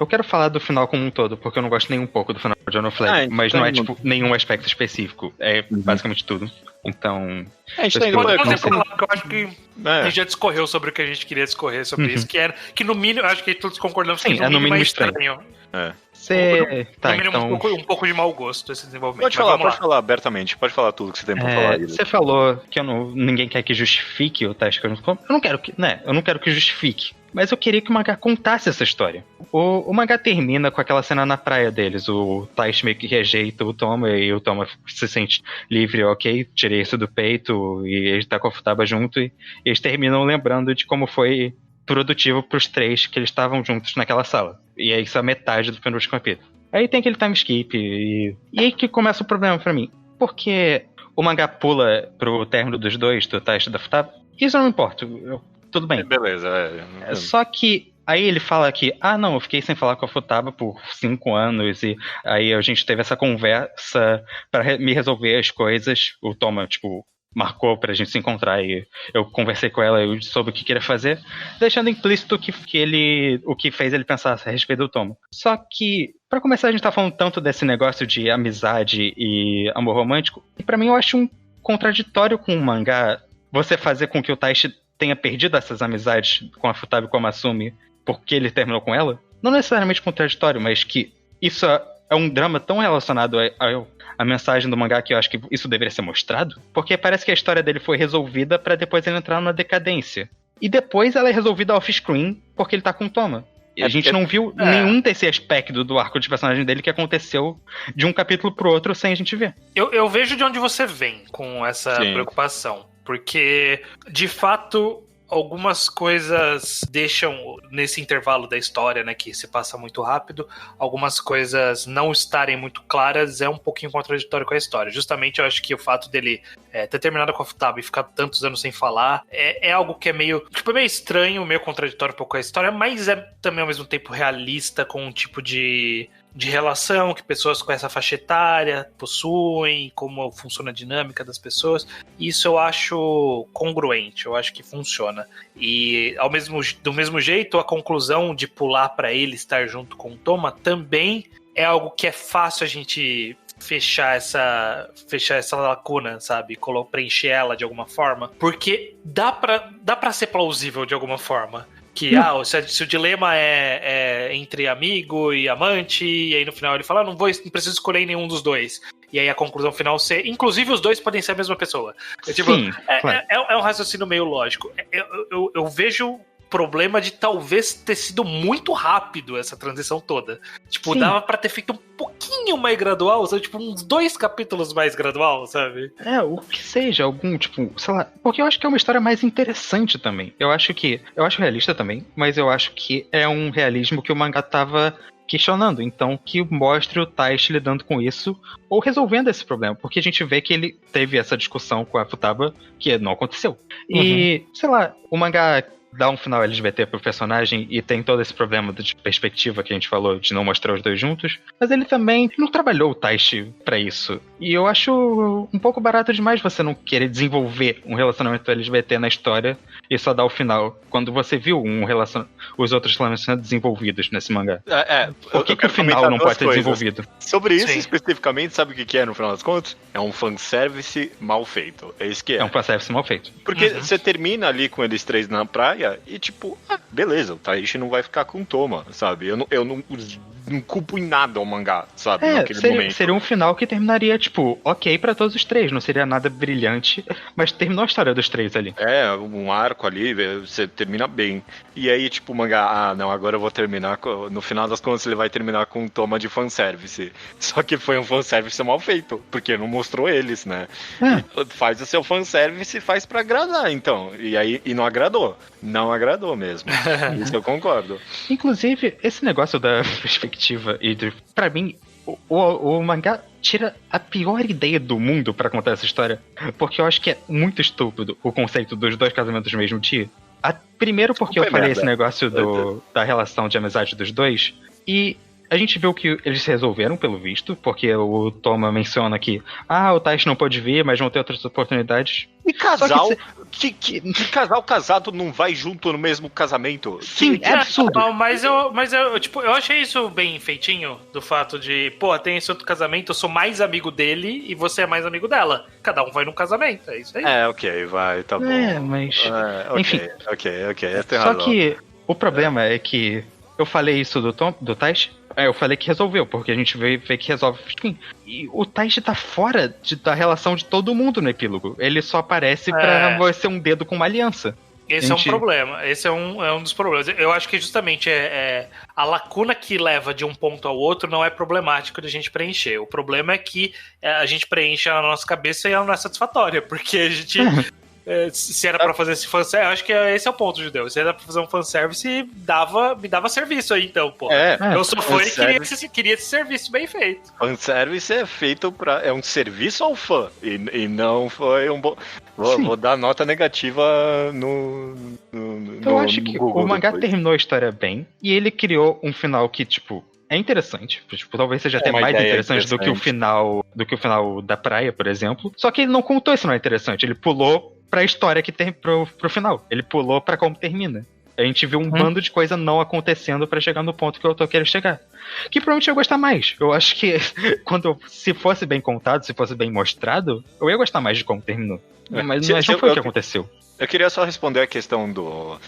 Eu quero falar do final como um todo, porque eu não gosto nem um pouco do final de Ono Flag, mas não é, tipo, nenhum aspecto específico. É basicamente tudo. Então... A gente tá indo eu acho que a gente já discorreu sobre o que a gente queria discorrer sobre isso, que no mínimo, acho que todos concordamos que no mínimo é estranho. Tá, no mínimo então... um pouco de mau gosto esse desenvolvimento. Pode falar abertamente, pode falar tudo que você tem pra falar. Você falou que ninguém quer que justifique o teste que eu não quero que, né? Eu não quero que justifique. Mas eu queria que o mangá contasse essa história. O mangá termina com aquela cena na praia deles. O Taishi meio que rejeita o Toma e o Toma se sente livre, ok, tirei isso do peito e ele tá com a Futaba junto. E eles terminam lembrando de como foi produtivo pros três que eles estavam juntos naquela sala. E é isso a metade do penúltimo capítulo. Aí tem aquele time skip e aí que começa o problema pra mim. Porque o mangá pula pro término dos dois, do Taishi e da Futaba. Isso não importa. Tudo bem. Beleza, Só que aí ele fala que, não, eu fiquei sem falar com a Futaba por 5 anos e aí a gente teve essa conversa pra me resolver as coisas. O Toma, tipo, marcou pra gente se encontrar e eu conversei com ela, eu soube o que queria fazer, deixando implícito que o que fez ele pensar a respeito do Toma. Só que, pra começar, a gente tá falando tanto desse negócio de amizade e amor romântico, e pra mim eu acho um contraditório com o mangá você fazer com que o Taishi tenha perdido essas amizades com a Futaba e com a Masumi porque ele terminou com ela. não necessariamente contraditório, mas que isso é um drama tão relacionado à mensagem do mangá que eu acho que isso deveria ser mostrado, porque parece que a história dele foi resolvida pra depois ele entrar na decadência. E depois ela é resolvida off-screen porque ele tá com o Toma. E a gente não viu nenhum desse aspecto do arco de personagem dele que aconteceu de um capítulo pro outro sem a gente ver. Eu vejo de onde você vem com essa preocupação. Porque, de fato, algumas coisas deixam, nesse intervalo da história, né, que se passa muito rápido, algumas coisas não estarem muito claras é um pouquinho contraditório com a história. Justamente eu acho que o fato dele ter terminado com a Futaba e ficar tantos anos sem falar é algo que é meio estranho, meio contraditório um pouco com a história, mas é também ao mesmo tempo realista com um tipo de relação que pessoas com essa faixa etária possuem, como funciona a dinâmica das pessoas. Isso eu acho congruente, eu acho que funciona. E do mesmo jeito, a conclusão de pular pra ele estar junto com o Toma também é algo que é fácil a gente fechar essa lacuna, sabe? Preencher ela de alguma forma. Porque dá pra ser plausível de alguma forma. Que, se o dilema é entre amigo e amante, e aí no final ele fala, não preciso escolher nenhum dos dois. E aí a conclusão final ser, inclusive os dois podem ser a mesma pessoa. Sim, claro. É um raciocínio meio lógico. Eu vejo problema de talvez ter sido muito rápido essa transição toda. Tipo, Sim. Dava pra ter feito um pouquinho mais gradual, sabe? Tipo, uns 2 capítulos mais gradual, sabe? O que seja, algum, tipo, sei lá, porque eu acho que é uma história mais interessante também. Eu acho realista também, mas eu acho que é um realismo que o mangá tava questionando, então que mostre o Taishi lidando com isso ou resolvendo esse problema, porque a gente vê que ele teve essa discussão com a Futaba que não aconteceu. E, sei lá, o mangá dá um final LGBT pro personagem e tem todo esse problema de perspectiva que a gente falou de não mostrar os dois juntos, mas ele também não trabalhou o Taishi pra isso. E eu acho um pouco barato demais você não querer desenvolver um relacionamento LGBT na história e só dar o final quando você viu os outros relacionamentos desenvolvidos nesse mangá. Por que o final não pode ser desenvolvido? Sobre isso especificamente, sabe o que é no final das contas? É um fanservice mal feito. É isso que é. É um fanservice mal feito. Porque você termina ali com eles 3 na praia e tipo, beleza, o Taishi não vai ficar com o Toma, sabe? Eu não culpo em nada o mangá, sabe? Naquele momento. Seria um final que terminaria, tipo, ok pra todos os 3, não seria nada brilhante, mas terminou a história dos 3 ali. Um arco ali, você termina bem. E aí, tipo, o mangá, não, agora eu vou terminar no final das contas ele vai terminar com um Toma de fanservice. Só que foi um fanservice mal feito, porque não mostrou eles, né? Faz o seu fanservice e faz pra agradar, então. E não agradou. Não agradou mesmo. Isso eu concordo. Inclusive, esse negócio da perspectiva pra mim, o mangá tira a pior ideia do mundo pra contar essa história, porque eu acho que é muito estúpido o conceito dos 2 casamentos no mesmo dia. Primeiro porque eu falei esse negócio da relação de amizade dos dois, e a gente viu que eles se resolveram, pelo visto, porque o Toma menciona que o Taishi não pode vir, mas vão ter outras oportunidades. E casal? Que casal casado não vai junto no mesmo casamento? Sim, é absurdo. Mas eu achei isso bem feitinho, do fato de, tem esse outro casamento, eu sou mais amigo dele e você é mais amigo dela. Cada um vai num casamento, é isso aí. Ok, vai, tá bom. Mas... enfim. Ok, tem Só razão. que o problema é que eu falei isso do Taishi, eu falei que resolveu, porque a gente vê que resolve. E o Taishi tá fora da relação de todo mundo no epílogo. Ele só aparece pra ser um dedo com uma aliança. Esse é um problema. Esse é um dos problemas. Eu acho que justamente a lacuna que leva de um ponto ao outro não é problemático de a gente preencher. O problema é que a gente preenche a nossa cabeça e ela não é satisfatória, porque a gente... se era pra fazer esse fanservice, eu acho que esse é o ponto, Judeu. Se era pra fazer um fanservice, me dava serviço aí, então, pô. Eu sou fã e queria esse serviço bem feito. Fanservice é feito é um serviço ao fã. E não foi um bom. Vou dar nota negativa no Eu acho que Google o mangá depois. terminou a história bem, e ele criou um final que, tipo, é interessante. Tipo, talvez seja até mais interessante do que o final da praia, por exemplo. Só que ele não contou esse final interessante. Ele pulou pra história que tem pro final. Ele pulou pra como termina. A gente viu um bando de coisa não acontecendo pra chegar no ponto que eu tô querendo chegar. Que provavelmente eu ia gostar mais. Eu acho que se fosse bem contado, se fosse bem mostrado, eu ia gostar mais de como terminou. Mas não foi o que aconteceu. Eu queria só responder a questão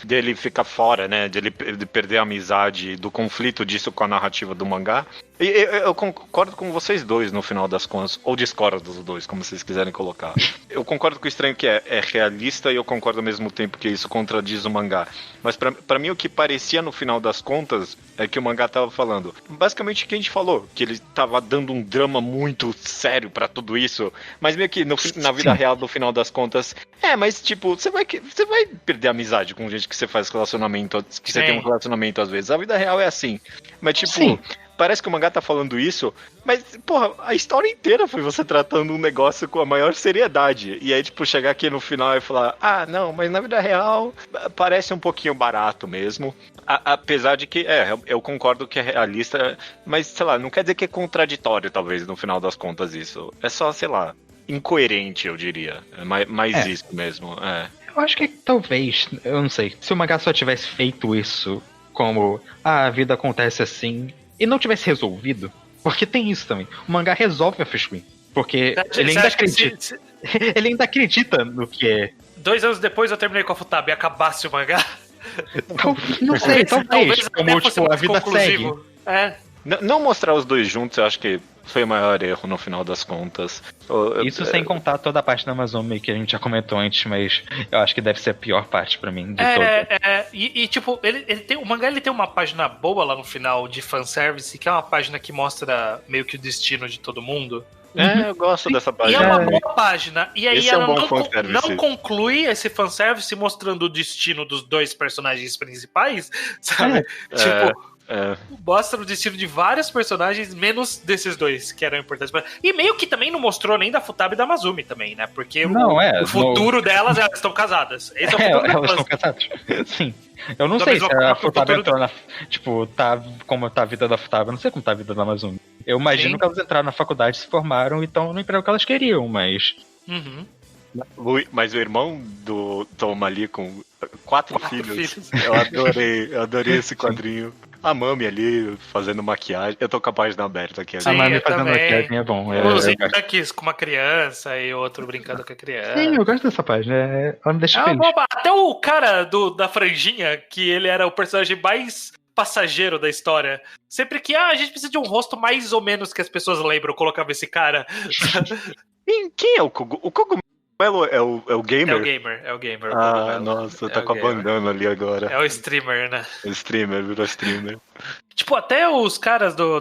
dele ficar fora, né? De perder a amizade, do conflito disso com a narrativa do mangá. E eu concordo com vocês dois no final das contas, ou discordo dos dois, como vocês quiserem colocar. Eu concordo com o estranho que é realista e eu concordo ao mesmo tempo que isso contradiz o mangá. Mas pra mim o que parecia no final das contas é que o mangá tava falando. Basicamente o que a gente falou, que ele tava dando um drama muito sério pra tudo isso, mas meio que na vida real, no final das contas, mas tipo, você vai perder a amizade com gente que você faz relacionamento, que você tem um relacionamento às vezes. A vida real é assim. Mas tipo, parece que o mangá tá falando isso, mas, porra, a história inteira foi você tratando um negócio com a maior seriedade. E aí, tipo, chegar aqui no final e falar, não, mas na vida real parece um pouquinho barato mesmo. Apesar de que, eu concordo que é realista, mas, sei lá, não quer dizer que é contraditório, talvez, no final das contas, isso. É só, sei lá, incoerente, eu diria. É mais isso mesmo, Eu acho que talvez, eu não sei, se o mangá só tivesse feito isso como, a vida acontece assim, e não tivesse resolvido, porque tem isso também, o mangá resolve a Fishwin, porque ele ainda acredita, ele ainda acredita no que é. 2 anos depois eu terminei com a Futaba e acabasse o mangá. Não sei, talvez como tipo, a vida segue. Não mostrar os dois juntos, eu acho que foi o maior erro no final das contas. Isso sem contar toda a parte da Amazônia que a gente já comentou antes, mas eu acho que deve ser a pior parte pra mim de todo. E tipo, o mangá ele tem uma página boa lá no final de fanservice, que é uma página que mostra meio que o destino de todo mundo. Eu gosto dessa página. E é uma boa página. E aí esse ela não conclui esse fanservice mostrando o destino dos dois personagens principais, sabe? Mostra o destino de vários personagens, menos desses dois, que eram importantes. E meio que também não mostrou nem da Futaba e da Mazumi também, né? Porque o futuro delas, elas estão casadas. Esse é o futuro elas estão casadas. Sim. Eu não sei se a Futaba entrou na... Tipo, como tá a vida da Futaba. Eu não sei como tá a vida da Mazumi. Eu imagino que elas entraram na faculdade, se formaram e estão no emprego que elas queriam, mas... Mas o irmão do Tom ali com 4 filhos. Eu adorei esse quadrinho. A Mami ali fazendo maquiagem. Eu tô com a página aberta aqui. A Mami fazendo maquiagem é bom. Os tanques com uma criança e outro brincando com a criança. Sim, eu gosto dessa página. Ela me deixa feliz. Até o cara da franjinha, que ele era o personagem mais passageiro da história. Sempre que a gente precisa de um rosto mais ou menos que as pessoas lembram, eu colocava esse cara. Quem é o Kogumelo? O Kogumelo é o gamer? É o gamer. Nossa, tá com a bandana ali agora. É o streamer, né? Virou streamer. Tipo, até os caras do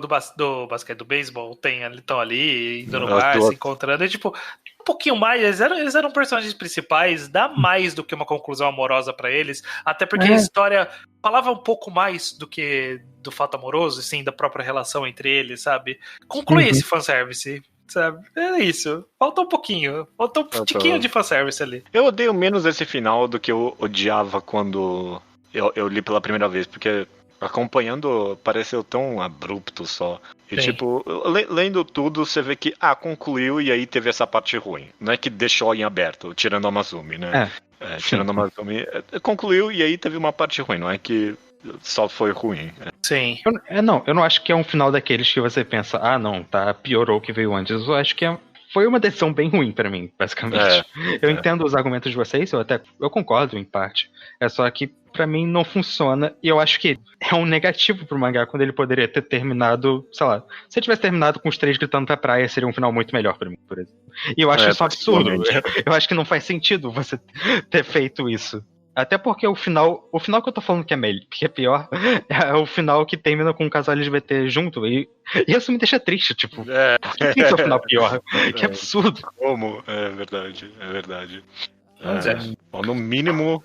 basquete, do beisebol, estão ali, indo no bar, se encontrando. E, tipo, um pouquinho mais, eles eram personagens principais, dá mais do que uma conclusão amorosa pra eles, até porque a história falava um pouco mais do que do fato amoroso, e sim, da própria relação entre eles, sabe? Conclui esse fanservice, sabe? É isso. Falta um pouquinho. Falta um tiquinho de fanservice ali. Eu odeio menos esse final do que eu odiava quando eu li pela primeira vez, porque acompanhando pareceu tão abrupto só. E tipo, lendo tudo, você vê que concluiu e aí teve essa parte ruim. Não é que deixou em aberto, tirando a Mazumi, né? Tirando a Mazumi, concluiu e aí teve uma parte ruim, não é que só foi ruim. Sim. Eu não acho que é um final daqueles que você pensa, piorou o que veio antes. Eu acho que foi uma decisão bem ruim pra mim, basicamente. Eu entendo os argumentos de vocês, eu concordo em parte. É só que pra mim não funciona, e eu acho que é um negativo pro mangá quando ele poderia ter terminado, sei lá, se ele tivesse terminado com os 3 gritando pra praia, seria um final muito melhor pra mim, por exemplo. E eu acho isso um absurdo. Eu acho que não faz sentido você ter feito isso. Até porque o final que eu tô falando que é pior, é o final que termina com um casal LGBT junto, e isso me deixa triste, tipo, por que tem que ser o final pior? Que absurdo. Como? É verdade. Bom, no mínimo,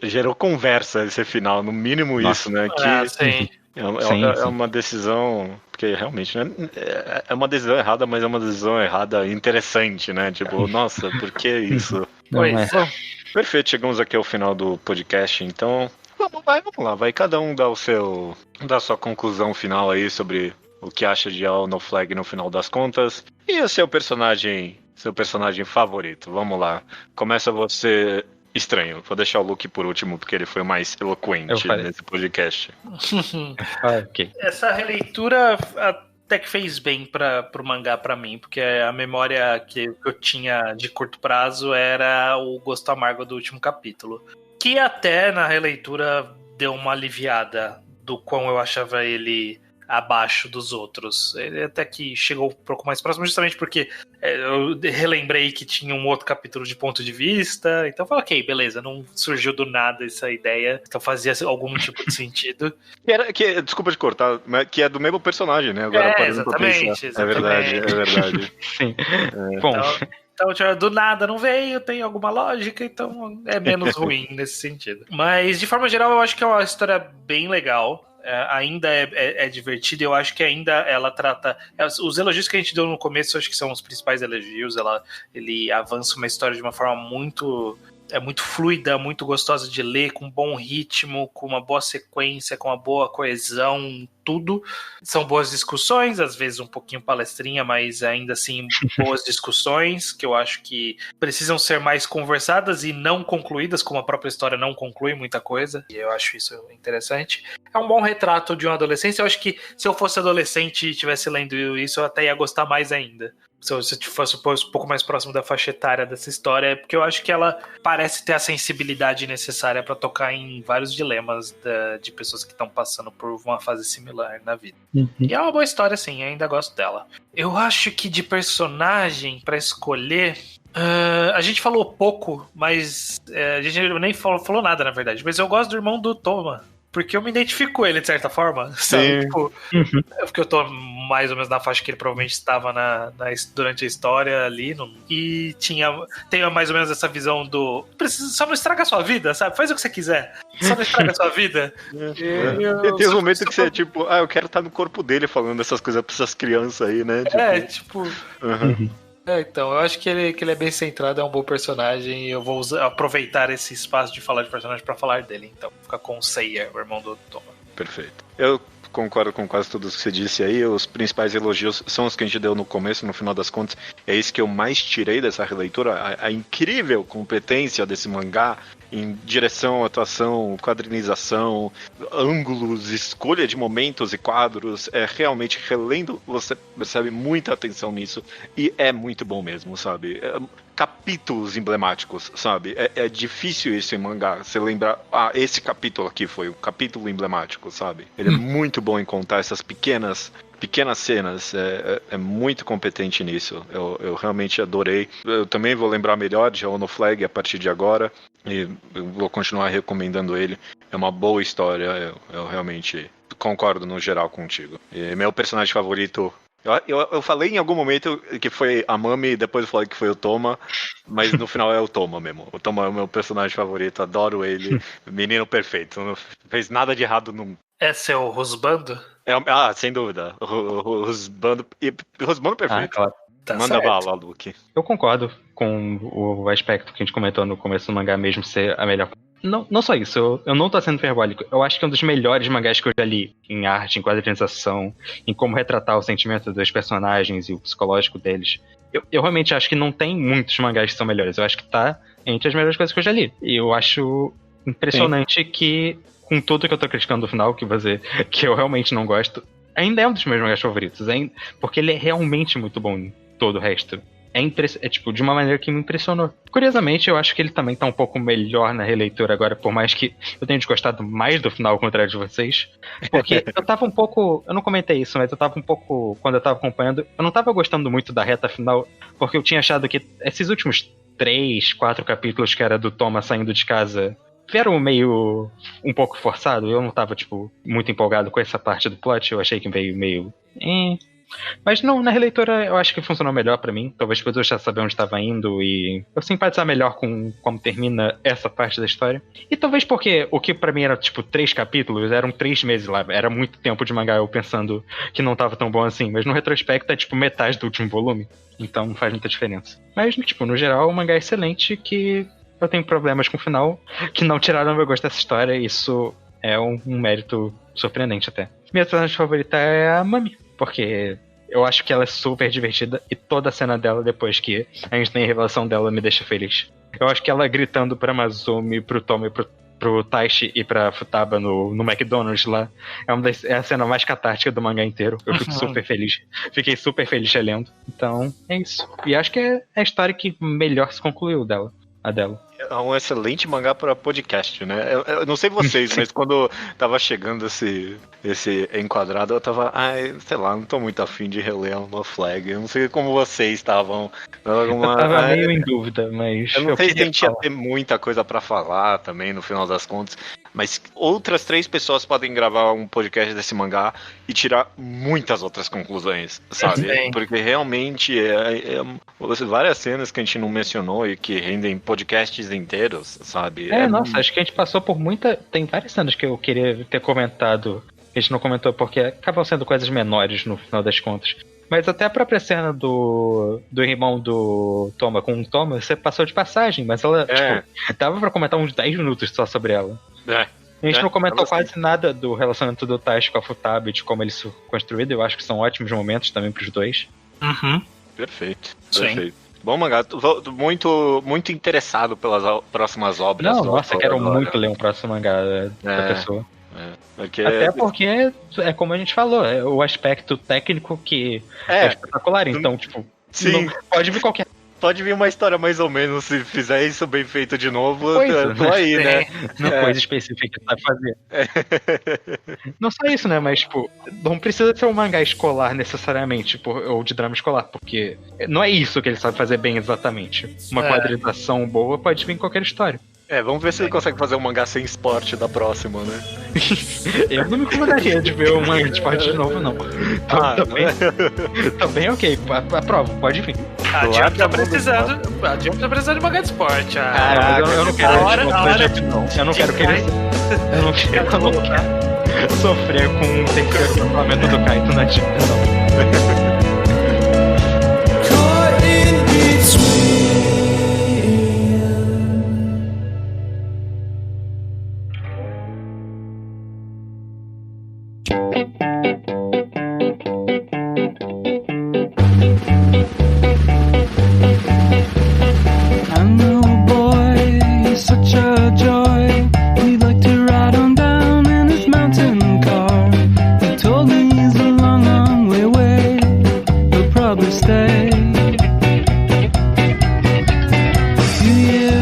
gerou conversa esse final, no mínimo. Nossa. Isso, né? Sim. É uma decisão, porque realmente, né, é uma decisão errada, mas é uma decisão errada interessante, né? Tipo, nossa, por que isso? Perfeito, chegamos aqui ao final do podcast, então vamos lá, vai cada um dar a sua conclusão final aí sobre o que acha de All No Flag no final das contas, e o seu personagem favorito. Vamos lá, começa você, Estranho. Vou deixar o Luke por último, porque ele foi o mais eloquente nesse podcast. Okay. Essa releitura até que fez bem pro mangá pra mim, porque a memória que eu tinha de curto prazo era o gosto amargo do último capítulo. Que até na releitura deu uma aliviada do quão eu achava ele abaixo dos outros. Ele até que chegou um pouco mais próximo, justamente porque eu relembrei que tinha um outro capítulo de ponto de vista, então eu falei, ok, beleza, não surgiu do nada essa ideia, então fazia algum tipo de sentido. Desculpa te cortar, mas que é do mesmo personagem, né? Agora exatamente. É verdade. Sim. Bom... Então, do nada não veio, tem alguma lógica, então é menos ruim nesse sentido. Mas, de forma geral, eu acho que é uma história bem legal. Ainda é divertida, eu acho que ainda ela trata... Os elogios que a gente deu no começo, eu acho que são os principais elogios. Ele avança uma história de uma forma muito fluida, muito gostosa de ler, com bom ritmo, com uma boa sequência, com uma boa coesão, tudo. São boas discussões, às vezes um pouquinho palestrinha, mas ainda assim boas discussões, que eu acho que precisam ser mais conversadas e não concluídas, como a própria história não conclui muita coisa, e eu acho isso interessante. É um bom retrato de uma adolescência. Eu acho que se eu fosse adolescente e estivesse lendo isso, eu até ia gostar mais ainda. Se eu fosse um pouco mais próximo da faixa etária dessa história, porque eu acho que ela parece ter a sensibilidade necessária para tocar em vários dilemas de pessoas que estão passando por uma fase similar na vida. E é uma boa história, sim, ainda gosto dela. Eu acho que de personagem para escolher... a gente falou pouco, mas a gente nem falou nada, na verdade. Mas eu gosto do irmão do Toma, porque eu me identifico com ele, de certa forma. Sabe? Tipo, porque eu tô mais ou menos na faixa que ele provavelmente estava durante a história ali. E tem mais ou menos essa visão do... Só não estraga a sua vida, sabe? Faz o que você quiser. Só não estraga a sua vida. Tem uns momentos que você é tipo... eu quero estar no corpo dele falando essas coisas pra essas crianças aí, né? Então, eu acho que ele é bem centrado, é um bom personagem, e eu vou aproveitar esse espaço de falar de personagem pra falar dele. Então, fica com o Seiya, o irmão do Toma. Perfeito. Eu concordo com quase tudo que você disse aí. Os principais elogios são os que a gente deu no começo, no final das contas. É isso que eu mais tirei dessa releitura. A incrível competência desse mangá em direção, atuação, quadrinização, ângulos, escolha de momentos e quadros. Realmente, relendo, você percebe muita atenção nisso. E é muito bom mesmo, sabe? Capítulos emblemáticos, sabe? É difícil isso em mangá. Você lembrar, esse capítulo aqui foi o capítulo emblemático, sabe? Ele é muito bom em contar essas pequenas cenas. É muito competente nisso. Eu realmente adorei. Eu também vou lembrar melhor de Ono Flag a partir de agora. E eu vou continuar recomendando ele. É uma boa história. Eu realmente concordo no geral contigo. E meu personagem favorito... Eu falei em algum momento que foi a Mami, depois eu falei que foi o Toma, mas no final é o Toma mesmo. O Toma é o meu personagem favorito, adoro ele. Menino perfeito, não fez nada de errado nunca. É seu Rusbando? Sem dúvida. O Rusbando perfeito. Claro. Tá Manda certo. bala, Luke. Eu concordo com o aspecto que a gente comentou no começo do mangá mesmo ser a melhor. Não só isso, eu não tô sendo hiperbólico. Eu acho que é um dos melhores mangás que eu já li em arte, em quadrinização, em como retratar o sentimento dos personagens e o psicológico deles. Eu realmente acho que não tem muitos mangás que são melhores. Eu acho que tá entre as melhores coisas que eu já li. E eu acho impressionante que, com tudo que eu tô criticando no final, que eu realmente não gosto, ainda é um dos meus mangás favoritos. Porque ele é realmente muito bom em todo o resto. Tipo, de uma maneira que me impressionou. Curiosamente, eu acho que ele também tá um pouco melhor na releitura agora, por mais que eu tenha desgostado mais do final, ao contrário de vocês. Porque eu tava um pouco... Eu não comentei isso, mas eu tava um pouco... Quando eu tava acompanhando, eu não tava gostando muito da reta final, porque eu tinha achado que esses últimos 3, 4 capítulos que era do Thomas saindo de casa vieram meio... um pouco forçado. Eu não tava, tipo, muito empolgado com essa parte do plot. Eu achei que veio meio... Mas não, na releitura eu acho que funcionou melhor pra mim. Talvez por eu já saber onde estava indo e eu simpatizar melhor com como termina essa parte da história. E talvez porque o que pra mim era tipo 3 capítulos, eram 3 meses lá. Era muito tempo de mangá eu pensando que não tava tão bom assim. Mas no retrospecto é tipo metade do último volume. Então não faz muita diferença. Mas tipo, no geral o mangá é excelente, que eu tenho problemas com o final que não tiraram meu gosto dessa história. E isso é um mérito surpreendente até. Minha personagem favorita é a Mami, porque eu acho que ela é super divertida e toda a cena dela, depois que a gente tem a revelação dela, me deixa feliz. Eu acho que ela gritando pra Mazumi, pro Toma e pro pro Taishi e pra Futaba no McDonald's lá. É a cena mais catártica do mangá inteiro. Eu fico super feliz. Fiquei super feliz relendo. Então, é isso. E acho que é a história que melhor se concluiu dela. A dela. É um excelente mangá para podcast, né? Eu não sei vocês, mas quando tava chegando esse enquadrado, eu tava, sei lá, não tô muito afim de reler uma Flag. Eu não sei como vocês estavam. Eu tava meio em dúvida, mas. Eu não sei se a gente ia ter muita coisa pra falar também, no final das contas. Mas outras 3 pessoas podem gravar um podcast desse mangá e tirar muitas outras conclusões, sabe? Sim. Porque realmente várias cenas que a gente não mencionou e que rendem podcasts inteiros, sabe? Nossa, acho que a gente passou por tem várias cenas que eu queria ter comentado, que a gente não comentou porque acabam sendo coisas menores no final das contas. Mas até a própria cena do irmão do Toma com o Toma, você passou de passagem, mas ela, dava pra comentar uns 10 minutos só sobre ela. A gente não comentou quase nada do relacionamento do Taishi com a Futaba e de como eles são construídos. Eu acho que são ótimos momentos também pros dois. Perfeito. Sim. Bom, mangá, muito, muito interessado pelas próximas obras. Quero muito ler um próximo mangá da pessoa. Até porque é como a gente falou, é o aspecto técnico que é espetacular. Então, tipo, sim. Pode vir qualquer. Pode vir uma história mais ou menos, se fizer isso bem feito de novo, eu tô aí, né? Não coisa específica que sabe fazer. Não só isso, né? Mas, tipo, não precisa ser um mangá escolar necessariamente, ou de drama escolar, porque não é isso que ele sabe fazer bem exatamente. Uma quadrilização boa pode vir em qualquer história. Vamos ver se ele consegue fazer um mangá sem esporte da próxima, né? Eu não me incomodaria de ver um mangá de esporte de novo, não. Também ok, aprovo, pode vir. A Jump tá precisando de mangá de esporte. Eu não quero Eu não quero que ele. Eu não quero sofrer com um terceiro cancelamento do Kaito na Jump, não.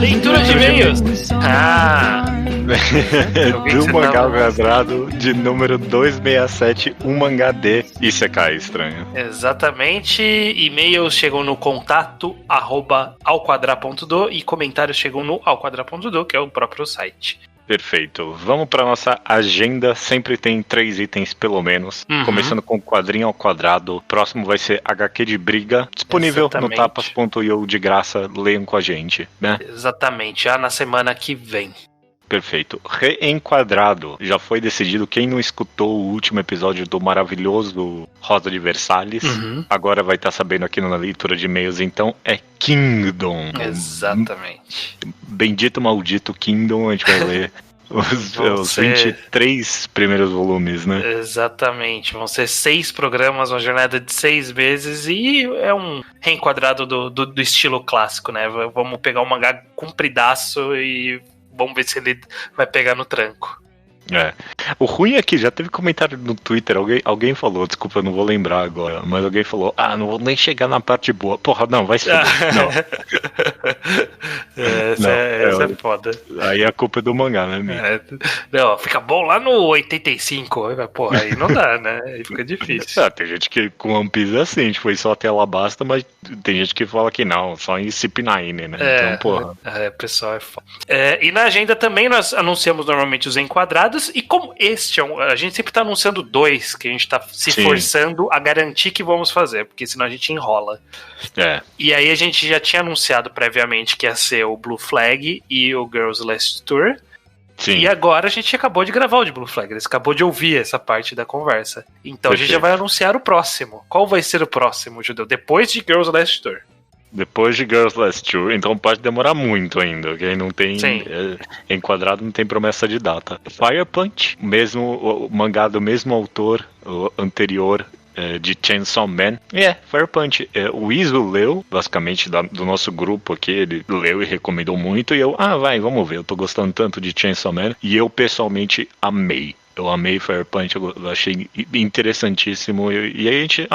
Leitura de e-mails. Do mangá quadrado de número 267, um mangá de Isekai estranho. Exatamente. E-mails chegam no contato@alquadra.do e comentários chegam no alquadra.do, que é o próprio site. Perfeito. Vamos para nossa agenda. Sempre tem 3 itens, pelo menos. Começando com quadrinho ao quadrado. Próximo vai ser HQ de briga. Disponível no tapas.io de graça. Leiam com a gente, né? Exatamente. Já na semana que vem. Perfeito. Reenquadrado. Já foi decidido. Quem não escutou o último episódio do maravilhoso Rosa de Versalhes, agora vai estar sabendo aqui na leitura de e-mails. Então, é Kingdom. Exatamente. Bendito maldito Kingdom. A gente vai ler os 23 primeiros volumes, né? Exatamente. Vão ser 6 programas, uma jornada de 6 meses e é um reenquadrado do estilo clássico, né? Vamos pegar um mangá compridaço e vamos ver se ele vai pegar no tranco. O ruim é que já teve comentário no Twitter, alguém falou, desculpa, eu não vou lembrar agora, mas alguém falou, não vou nem chegar na parte boa. Porra, não, vai se fuder. Não. Essa é foda. Aí a culpa é do mangá, né, minha? Não, fica bom lá no 85, porra, aí não dá, né? Aí fica difícil. Tem gente que com One Piece é assim, a gente foi só até lá basta, mas tem gente que fala que não, só em CP9, né? Então, porra. Pessoal, é foda. E na agenda também nós anunciamos normalmente os enquadrados. E como este a gente sempre tá anunciando 2, que a gente tá se forçando a garantir que vamos fazer, porque senão a gente enrola. E aí a gente já tinha anunciado previamente que ia ser o Blue Flag e o Girls Last Tour. Sim. E agora a gente acabou de gravar o de Blue Flag, você acabou de ouvir essa parte da conversa. Então a gente já vai anunciar o próximo. Qual vai ser o próximo, Judeu? Depois de Girls Last Tour. Depois de Girls Last Tour, então pode demorar muito ainda. Quem não tem enquadrado não tem promessa de data. Fire Punch, o mangá do mesmo autor, o anterior, de Chainsaw Man. Fire Punch. O Iso leu, basicamente, do nosso grupo aqui, ele leu e recomendou muito, e eu, vamos ver, eu tô gostando tanto de Chainsaw Man, e eu pessoalmente amei. Eu amei Fire Punch, eu achei interessantíssimo, e aí a gente,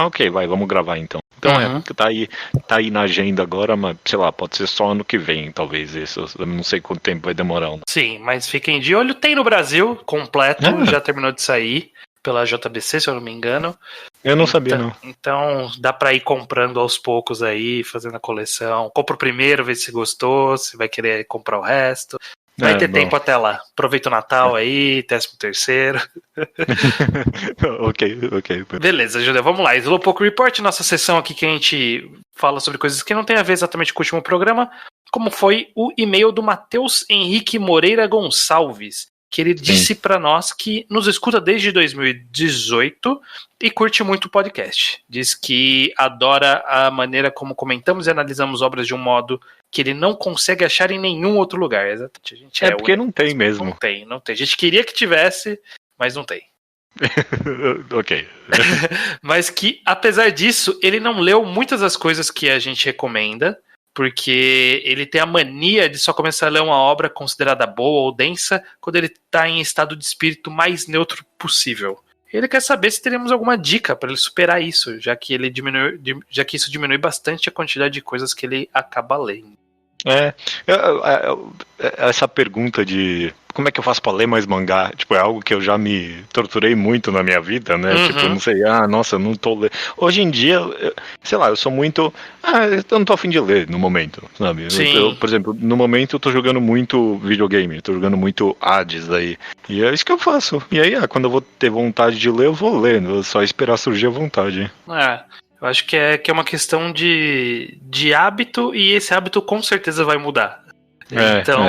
vamos gravar então. Então tá aí na agenda agora, mas sei lá, pode ser só ano que vem, talvez isso. Eu não sei quanto tempo vai demorar. Sim, mas fiquem de olho, tem no Brasil, completo, já terminou de sair pela JBC, se eu não me engano. Eu não sabia, não. Então dá pra ir comprando aos poucos aí, fazendo a coleção. Compra o primeiro, vê se gostou, se vai querer comprar o resto. Vai ter tempo até lá. Aproveita o Natal aí, 13º. Ok. Beleza, Júlia, vamos lá. Slowpoke Report, nossa sessão aqui que a gente fala sobre coisas que não tem a ver exatamente com o último programa, como foi o e-mail do Matheus Henrique Moreira Gonçalves, que ele disse pra nós que nos escuta desde 2018 e curte muito o podcast. Diz que adora a maneira como comentamos e analisamos obras de um modo que ele não consegue achar em nenhum outro lugar. Exatamente. A gente porque não tem mesmo. Não tem. A gente queria que tivesse, mas não tem. Ok. Mas que, apesar disso, ele não leu muitas das coisas que a gente recomenda, porque ele tem a mania de só começar a ler uma obra considerada boa ou densa quando ele está em estado de espírito mais neutro possível. Ele quer saber se teremos alguma dica para ele superar isso, já que isso diminui bastante a quantidade de coisas que ele acaba lendo. Essa pergunta de como é que eu faço pra ler mais mangá, tipo, é algo que eu já me torturei muito na minha vida, né? Tipo, não sei, nossa, eu não tô lendo. Hoje em dia, sei lá, eu sou muito, eu não tô a fim de ler no momento, sabe? Eu, por exemplo, no momento eu tô jogando muito videogame, tô jogando muito Hades aí, e é isso que eu faço. E aí, quando eu vou ter vontade de ler, eu vou ler, eu só esperar surgir a vontade. Eu acho que é uma questão de hábito, e esse hábito com certeza vai mudar. Então,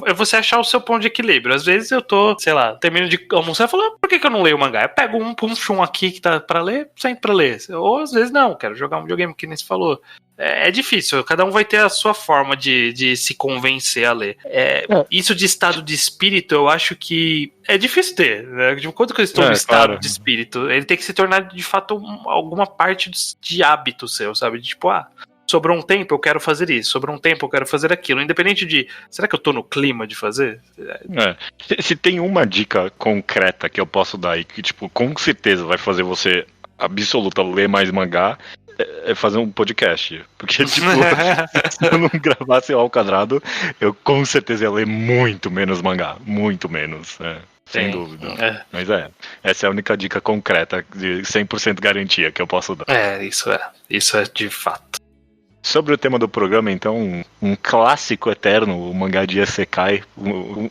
é você achar o seu ponto de equilíbrio. Às vezes eu tô, sei lá, termino de almoçar e falo, por que eu não leio o mangá? Eu pego um aqui que tá pra ler, sempre pra ler. Ou às vezes não, quero jogar um videogame, que nem você falou. É difícil, cada um vai ter a sua forma de se convencer a ler. Isso de estado de espírito, eu acho que é difícil ter, né? Quando eu estou no estado de espírito, ele tem que se tornar de fato alguma parte de hábito seu, sabe? Tipo, sobrou um tempo, eu quero fazer isso. Sobrou um tempo, eu quero fazer aquilo. Independente de, será que eu tô no clima de fazer? Se tem uma dica concreta que eu posso dar e que, tipo, com certeza vai fazer você absoluta ler mais mangá, é fazer um podcast. Porque, tipo, se eu não gravasse o Ao Quadrado, eu com certeza ia ler muito menos mangá. Muito menos, sem dúvida. Mas essa é a única dica concreta de 100% garantia que eu posso dar. Isso é de fato. Sobre o tema do programa, então, um clássico eterno, o mangá de Isekai,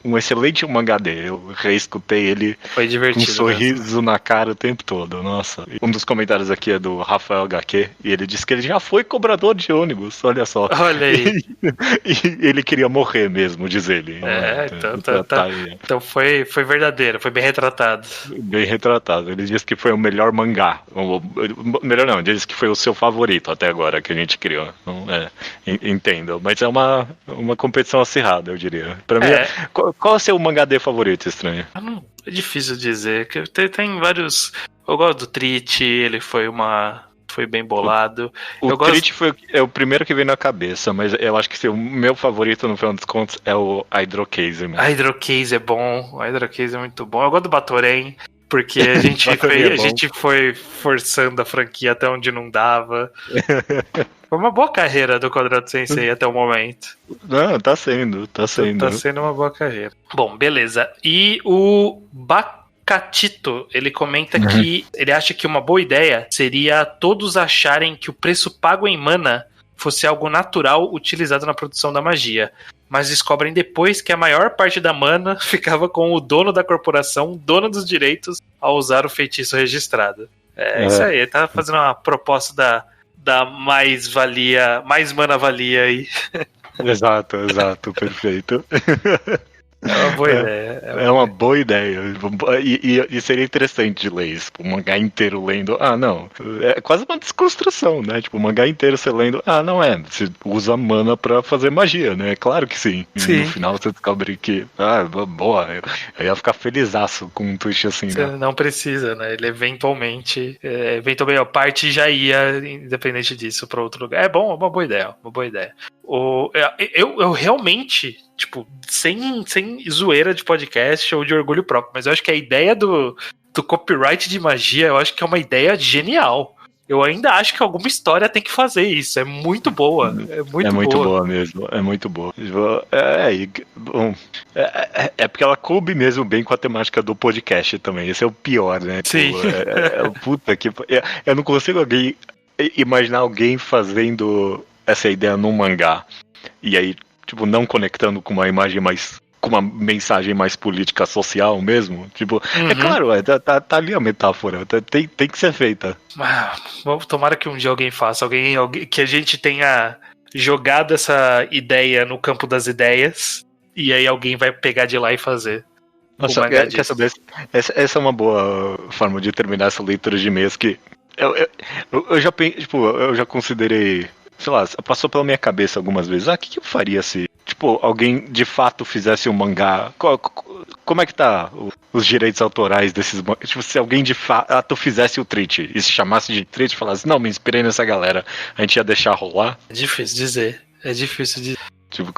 um excelente mangá dele. Eu reescutei ele. Foi divertido, com um sorriso na cara o tempo todo, nossa. Um dos comentários aqui é do Rafael HQ, e ele disse que ele já foi cobrador de ônibus, olha só. Olha aí. E ele queria morrer mesmo, diz ele. Então foi verdadeiro, foi bem retratado. Bem retratado. Ele disse que foi o melhor mangá. Melhor não, ele disse que foi o seu favorito até agora que a gente criou. Entendo, mas é uma competição acirrada, eu diria. Pra mim, qual é o seu mangá de favorito, Estranho? É difícil dizer, que tem vários. Eu gosto do Treat, ele foi bem bolado. O Treat é o primeiro que veio na cabeça, mas eu acho que o meu favorito, no final dos contos, é o Hydro Case. A Hydro Case é bom, o Hydro Case é muito bom. Eu gosto do Batoren, porque a gente foi forçando a franquia até onde não dava. Foi uma boa carreira do Quadrado Sensei até o momento. Não, tá sendo. Tá sendo uma boa carreira. Bom, beleza. E o Bacatito, ele comenta que ele acha que uma boa ideia seria todos acharem que o preço pago em mana fosse algo natural utilizado na produção da magia. Mas descobrem depois que a maior parte da mana ficava com o dono da corporação, dono dos direitos, ao usar o feitiço registrado. Isso aí, ele tá fazendo uma proposta da mais mana valia aí. Exato, perfeito. É uma boa ideia. É uma boa ideia. E seria interessante de ler isso. Tipo, o mangá inteiro lendo. Ah, não. É quase uma desconstrução, né? Tipo, o mangá inteiro você lendo. Ah, não é. Você usa mana pra fazer magia, né? Claro que sim. E Sim. no final você descobre que. Ah, boa. Eu ia ficar felizaço com um twist assim, Você né? não precisa, né? Ele eventualmente a parte já ia, independente disso, pra outro lugar. É bom, é uma boa ideia. Uma boa ideia. Eu realmente, tipo, sem zoeira de podcast ou de orgulho próprio, mas eu acho que a ideia do copyright de magia, eu acho que é uma ideia genial. Eu ainda acho que alguma história tem que fazer isso. É muito boa. É muito boa. Boa mesmo. É muito boa. Bom, é porque ela coube mesmo bem com a temática do podcast também. Esse é o pior, né? Sim. Puta que. Eu não consigo imaginar alguém fazendo essa ideia num mangá. E aí, tipo, não conectando com uma imagem mais. Com uma mensagem mais política social mesmo. Tipo, é claro, tá ali a metáfora. Tem que ser feita. Tomara que um dia alguém faça. Alguém que a gente tenha jogado essa ideia no campo das ideias. E aí alguém vai pegar de lá e fazer. Nossa, quer saber? Essa é uma boa forma de terminar essa leitura de e-mails que eu já considerei, sei lá, passou pela minha cabeça algumas vezes. O que eu faria se, tipo, alguém de fato fizesse um mangá? Como é que tá os direitos autorais desses mangás? Tipo, se alguém de fato fizesse o treat e se chamasse de treat e falasse, não, me inspirei nessa galera, a gente ia deixar rolar? É difícil dizer. Tipo,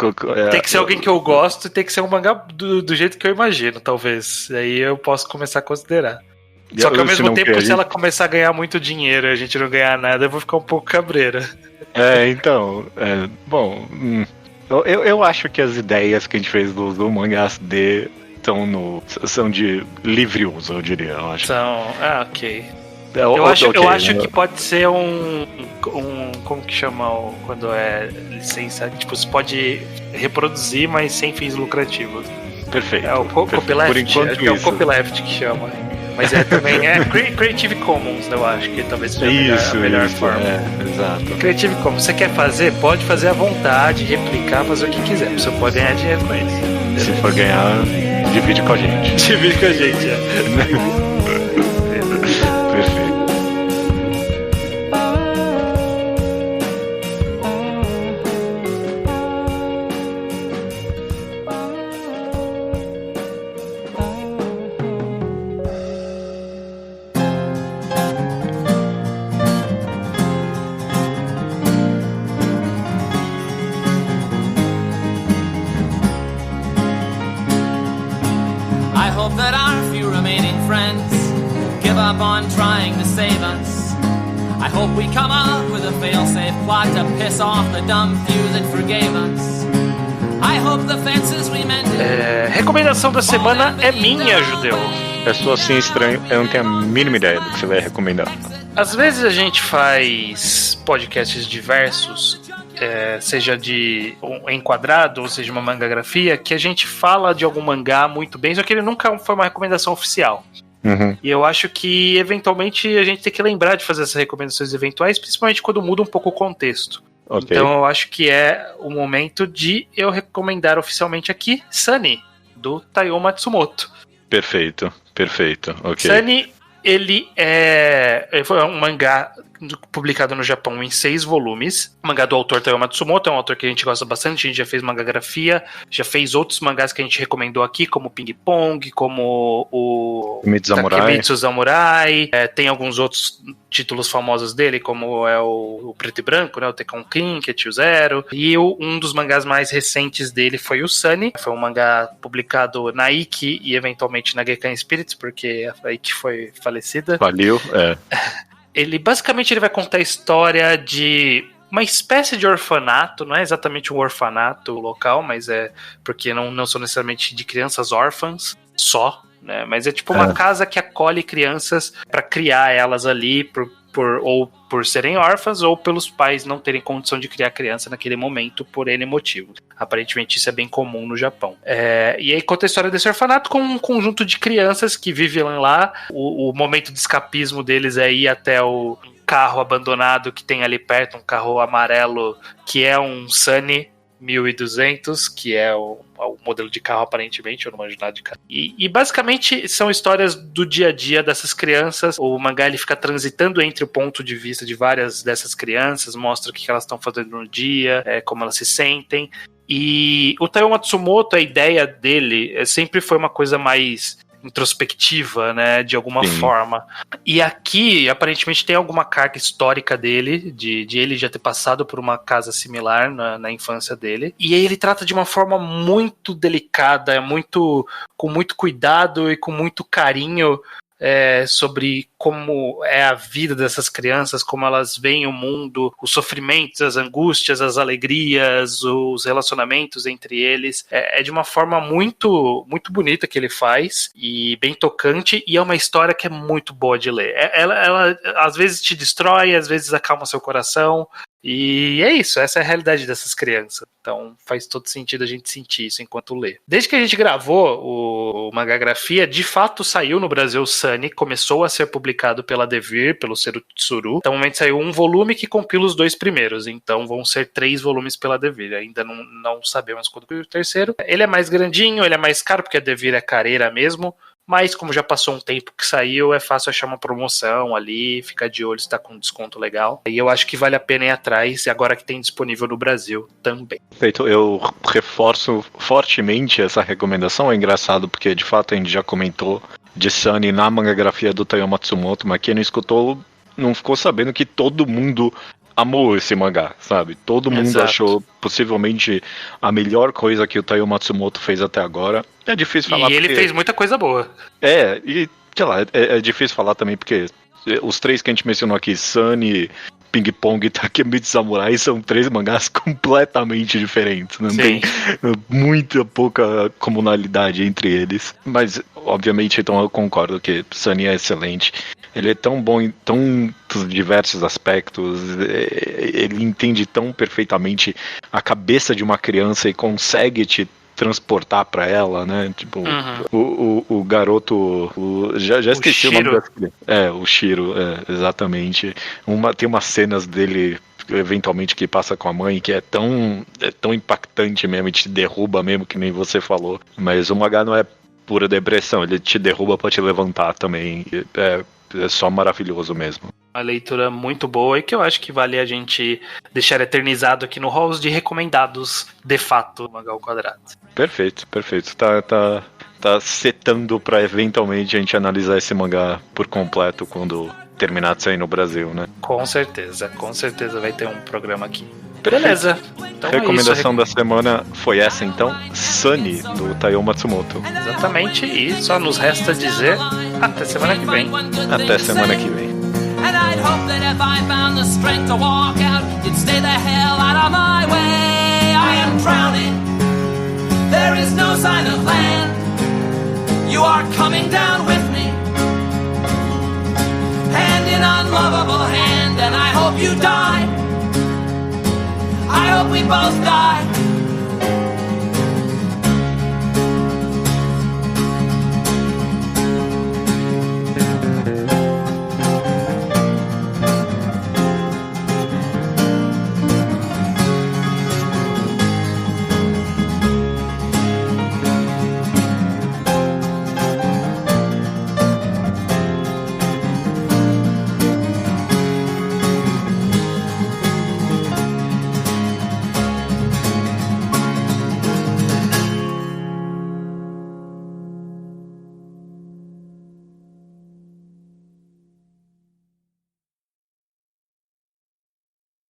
tem que ser alguém que eu gosto e tem que ser um mangá do jeito que eu imagino, talvez. Aí eu posso começar a considerar. Só que ao mesmo tempo, se ela começar a ganhar muito dinheiro e a gente não ganhar nada, eu vou ficar um pouco cabreira. Então, bom, eu acho que as ideias que a gente fez do mangás D são de livre uso, eu diria, eu acho. Ok. Eu acho que pode ser um como que chama quando é licença? Tipo, você pode reproduzir, mas sem fins lucrativos. Perfeito. É o copyleft, por enquanto é o copyleft que chama. Mas também Creative Commons, eu acho que talvez seja a melhor forma. Exato. Creative Commons, você quer fazer? Pode fazer à vontade, replicar, fazer o que quiser. Você pode ganhar dinheiro com isso. Se for ganhar, divide com a gente. Divide com a gente, Perfeito. I hope that our few remaining friends give up on trying to save us. I hope we come up with a fail-safe plot to piss off the dumb few that forgave us. I hope the fences we mended. Recomendação da semana é minha, Judeu. Eu sou assim estranho, eu não tenho a mínima ideia do que você vai recomendar. Às vezes a gente faz podcasts diversos, seja de um enquadrado, ou seja uma mangagrafia, que a gente fala de algum mangá muito bem, só que ele nunca foi uma recomendação oficial. Uhum. E eu acho que, eventualmente, a gente tem que lembrar de fazer essas recomendações eventuais, principalmente quando muda um pouco o contexto. Okay. Então eu acho que é o momento de eu recomendar oficialmente aqui Sunny, do Taiyo Matsumoto. Perfeito. Okay. Sunny, ele foi um mangá publicado no Japão em 6 volumes. O mangá do autor Taiyo Matsumoto, é um autor que a gente gosta bastante, a gente já fez mangagrafia, já fez outros mangás que a gente recomendou aqui, como Ping Pong, como o Takemitsu Samurai, tem alguns outros títulos famosos dele, como é o Preto e Branco, né, o Tekken King, que é Tio Zero, e um dos mangás mais recentes dele foi o Sunny, foi um mangá publicado na Ikki e eventualmente na Gekkan Spirits, porque a Ikki foi falecida. Valeu, Ele basicamente vai contar a história de uma espécie de orfanato, não é exatamente um orfanato local, mas é porque não são necessariamente de crianças órfãs só, né? Mas é tipo uma casa que acolhe crianças para criar elas ali ou por serem órfãs ou pelos pais não terem condição de criar criança naquele momento por N motivo. Aparentemente isso é bem comum no Japão. E aí conta a história desse orfanato com um conjunto de crianças que vivem lá. O momento de escapismo deles é ir até o carro abandonado que tem ali perto, um carro amarelo que é um Sunny 1200, que é o modelo de carro, aparentemente, eu não manjo nada de carro. E basicamente são histórias do dia a dia dessas crianças. O mangá ele fica transitando entre o ponto de vista de várias dessas crianças, mostra o que elas estão fazendo no dia, como elas se sentem. E o Taiyo Matsumoto, a ideia dele sempre foi uma coisa mais introspectiva, né, de alguma forma. E aqui, aparentemente, tem alguma carga histórica dele, de ele já ter passado por uma casa similar na infância dele. E aí ele trata de uma forma muito delicada, com muito cuidado e com muito carinho sobre como é a vida dessas crianças, como elas veem o mundo, os sofrimentos, as angústias, as alegrias, os relacionamentos entre eles. É de uma forma muito, muito bonita que ele faz e bem tocante, e é uma história que é muito boa de ler. Ela às vezes te destrói, às vezes acalma seu coração. E é isso, essa é a realidade dessas crianças. Então faz todo sentido a gente sentir isso enquanto lê. Desde que a gente gravou o Mangagrafia, de fato saiu no Brasil o Sunny, começou a ser publicado pela Devir, pelo Selo Tsuru. Então, no momento saiu um volume que compila os 2 primeiros, então vão ser 3 volumes pela Devir. Ainda não sabemos quando vai o terceiro. Ele é mais grandinho, ele é mais caro, porque a Devir é careira mesmo. Mas como já passou um tempo que saiu, é fácil achar uma promoção ali, ficar de olho se tá com desconto legal. E eu acho que vale a pena ir atrás, agora que tem disponível no Brasil também. Perfeito, eu reforço fortemente essa recomendação. É engraçado porque de fato a gente já comentou de Sunny na Mangagrafia do Taiyo Matsumoto, mas quem não escutou não ficou sabendo que todo mundo amou esse mangá, sabe? Todo mundo achou possivelmente a melhor coisa que o Taiyo Matsumoto fez até agora. É difícil falar e ele fez muita coisa boa. E sei lá, é difícil falar também porque os 3 que a gente mencionou aqui, Sunny, Ping Pong e Takemichi Samurai, são 3 mangás completamente diferentes, né? Tem muita pouca comunalidade entre eles, mas obviamente então eu concordo que Sunny é excelente. Ele é tão bom em tão diversos aspectos, ele entende tão perfeitamente a cabeça de uma criança e consegue te transportar pra ela, né? Tipo, o garoto. Já esqueci o nome dele. O Shiro, exatamente. Tem umas cenas dele, eventualmente, que passa com a mãe, que é tão impactante mesmo, e te derruba mesmo, que nem você falou. Mas o mangá não é pura depressão, ele te derruba pra te levantar também. É só maravilhoso mesmo. Uma leitura muito boa e que eu acho que vale a gente deixar eternizado aqui no halls de recomendados de fato, Mangá ao Quadrado. Perfeito. Tá setando pra eventualmente a gente analisar esse mangá por completo quando terminar de sair no Brasil, né? Com certeza vai ter um programa aqui. Beleza. Então recomendação da semana foi essa então, Sunny, do Taiyo Matsumoto. Exatamente, e só nos resta dizer até semana que vem. Até semana que vem. And I'd hope that if I found the strength to walk out, you'd stay the hell out of my way. I am drowning, there is no sign of land. You are coming down with me, hand in unlovable hand. And I hope you die, I hope we both die.